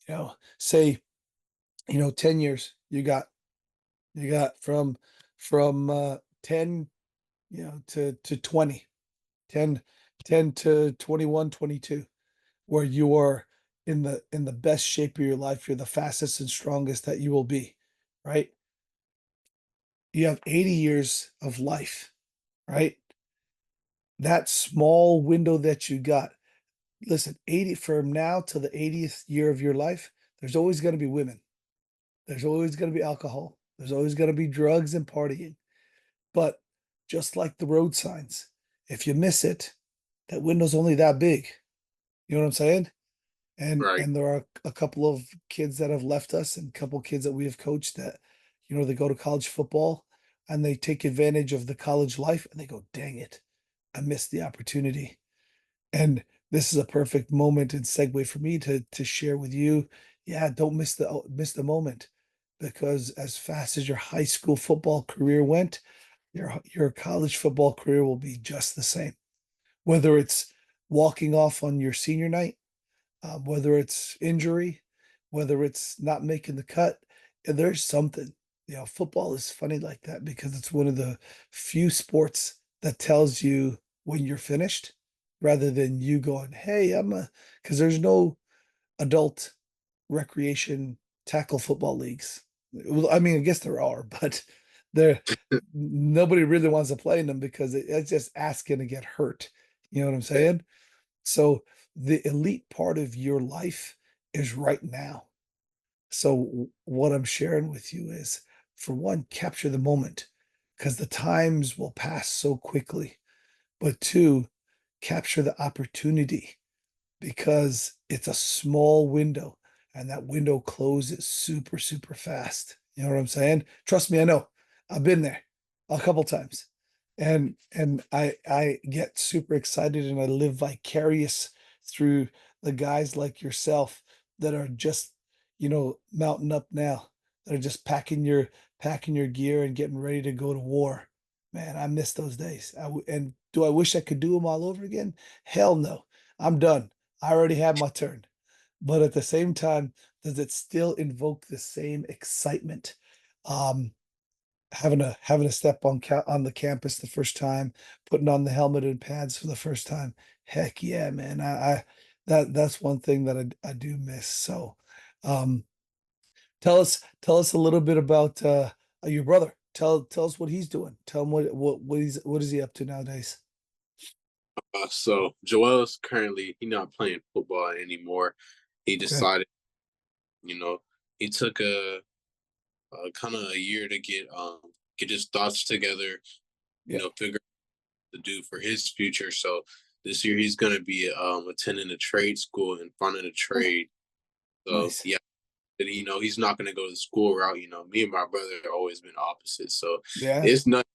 You know, say, 10 years you got from 10, to 20 10, 10 to 21, 22, where you are in the best shape of your life. You're the fastest and strongest that you will be, right? You have 80 years of life, right? That small window that you got. Listen, 80 from now to the 80th year of your life, there's always going to be women. There's always going to be alcohol. There's always going to be drugs and partying. But just like the road signs, if you miss it, that window's only that big. You know what I'm saying? And Right. and there are a couple of kids that have left us and a couple of kids that we have coached that, they go to college football and they take advantage of the college life and they go, dang it, I missed the opportunity. And this is a perfect moment and segue for me to share with you. Yeah, don't miss the moment because as fast as your high school football career went, your college football career will be just the same. Whether it's walking off on your senior night, whether it's injury, whether it's not making the cut, there's something. Football is funny like that because it's one of the few sports that tells you when you're finished rather than you going, hey, because there's no adult recreation tackle football leagues. Well, I mean, I guess there are, but there nobody really wants to play in them because it's just asking to get hurt. You know what I'm saying? So the elite part of your life is right now. So what I'm sharing with you is, for one, capture the moment because the times will pass so quickly. But two, capture the opportunity because it's a small window and that window closes super, super fast. You know what I'm saying? Trust me, I know. I've been there a couple times. And I get super excited and I live vicarious through the guys like yourself that are just, mounting up now. That are just packing your gear and getting ready to go to war. Man, I miss those days. And do I wish I could do them all over again? Hell no. I'm done. I already had my turn. But at the same time, does it still invoke the same excitement? Um, having a step on the campus the first time, putting on the helmet and pads for the first time. Heck yeah, man. That's one thing that I do miss. So, um, tell us a little bit about your brother. Tell us what he's doing. Tell him what is he up to nowadays? So Joel's currently he not playing football anymore. He Okay. decided, you know, he took a kind of a year to get his thoughts together, Yeah. figure out what to do for his future. So this year he's gonna be attending a trade school and finding a Oh, trade. So nice. yeah, and, he's not gonna go the school route. Me and my brother have always been opposite. So Yeah. it's nothing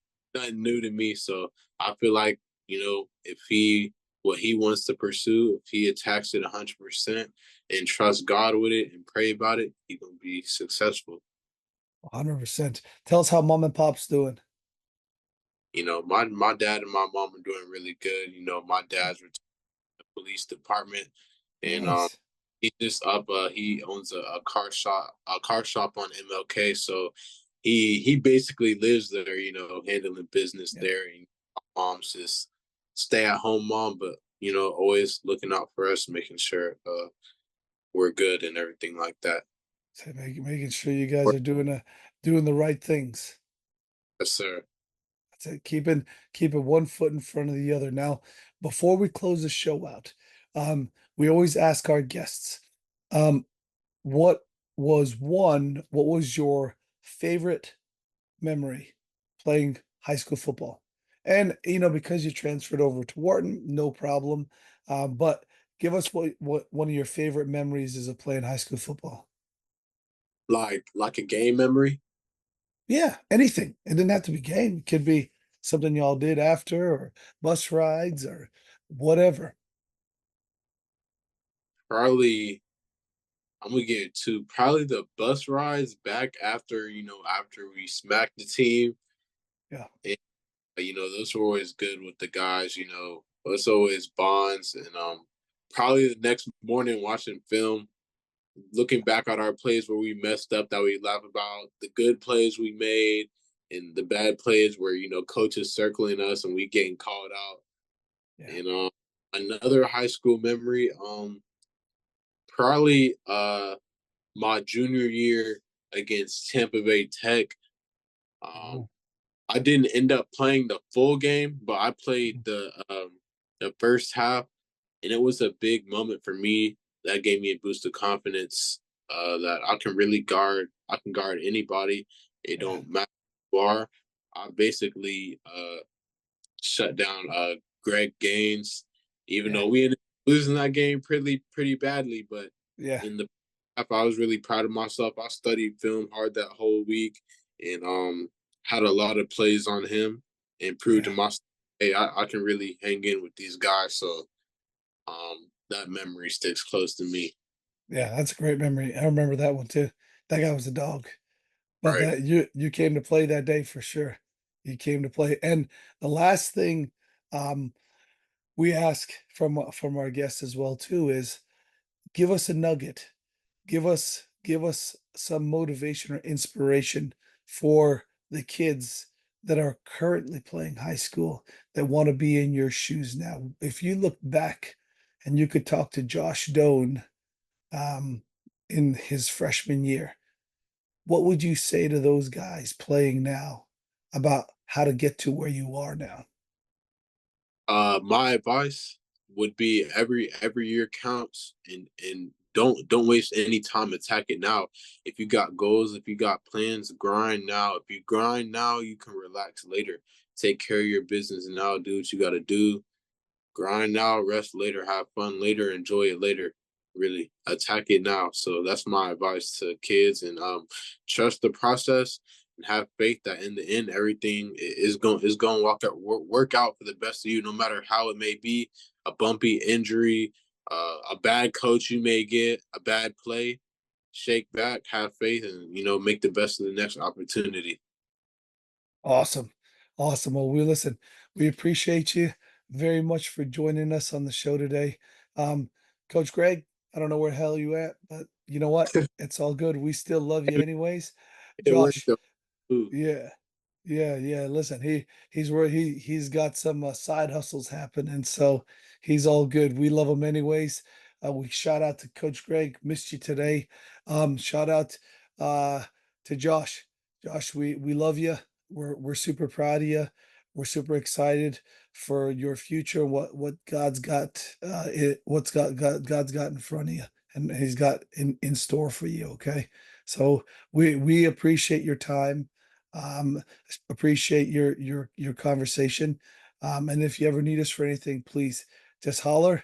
new to me. So I feel like, if he what he wants to pursue, if he attacks it 100% and trusts God with it and pray about it, he gonna be successful. 100%. Tell us how mom and pop's doing. My dad and my mom are doing really good. My dad's retired from the police department, and Nice. he's just up. He owns a car shop on MLK. So he basically lives there. Handling business Yeah. there. And my mom's just stay at home mom, but always looking out for us, making sure we're good and everything like that. So making sure you guys Or- are doing the right things. Yes, sir. That's it. Keeping one foot in front of the other. Now, before we close the show out, we always ask our guests, um, what what was your favorite memory playing high school football? And because you transferred over to Wharton, no problem. But give us what one of your favorite memories is of playing high school football. Like a game memory. Yeah, anything. It didn't have to be game. It could be something y'all did after, or bus rides, or whatever. Probably I'm gonna get to probably the bus rides back after after we smacked the team. Yeah, And those were always good with the guys. It's always bonds. And probably the next morning watching film, looking back at our plays where we messed up, that we laugh about, the good plays we made and the bad plays where coaches circling us and we getting called out. yeah. And another high school memory, probably my junior year against Tampa Bay Tech. Um, Oh, I didn't end up playing the full game, but I played mhm. the first half, and it was a big moment for me. That gave me a boost of confidence, that I can really guard. I can guard anybody. It Yeah, don't matter who you are. I basically shut down Greg Gaines, even yeah, though we ended up losing that game pretty badly. But yeah, in the half, I was really proud of myself. I studied film hard that whole week, and had a lot of plays on him, and proved to yeah, myself, hey, I can really hang in with these guys. So that memory sticks close to me. yeah. That's a great memory. I remember that one too. That guy was a dog. But Right. that you came to play that day for sure. You came to play. And the last thing um we ask from our guests as well too is give us a nugget. Give us some motivation or inspiration for the kids that are currently playing high school that want to be in your shoes now. If you look back and you could talk to Josh Doan um, in his freshman year, what would you say to those guys playing now about how to get to where you are now? My advice would be every year counts, and don't waste any time. Attack it now. If you got goals, if you got plans, grind now. If you grind now, you can relax later. Take care of your business now. Do what you got to do. Grind now, rest later, have fun later, enjoy it later. Really attack it now. So that's my advice to kids, and trust the process and have faith that in the end everything is going to work out for the best of you, no matter how it may be. A bumpy injury, a bad coach you may get, a bad play. Shake back, have faith, and make the best of the next opportunity. Awesome. Awesome. Well, we appreciate you very much for joining us on the show today. Um, Coach Greg, I don't know where the hell you at, but you know what? It's all good. We still love you anyways. It worked Josh, though. Too. yeah. Yeah, yeah. Listen, he's got some side hustles happening, so he's all good. We love him anyways. We shout out to Coach Greg, missed you today. Shout out uh to Josh. Josh, we love you. We're super proud of you. We're super excited for your future, what God's got God's got in front of you and he's got in store for you, okay? So we appreciate your time. Um, appreciate your conversation. And if you ever need us for anything, please just holler.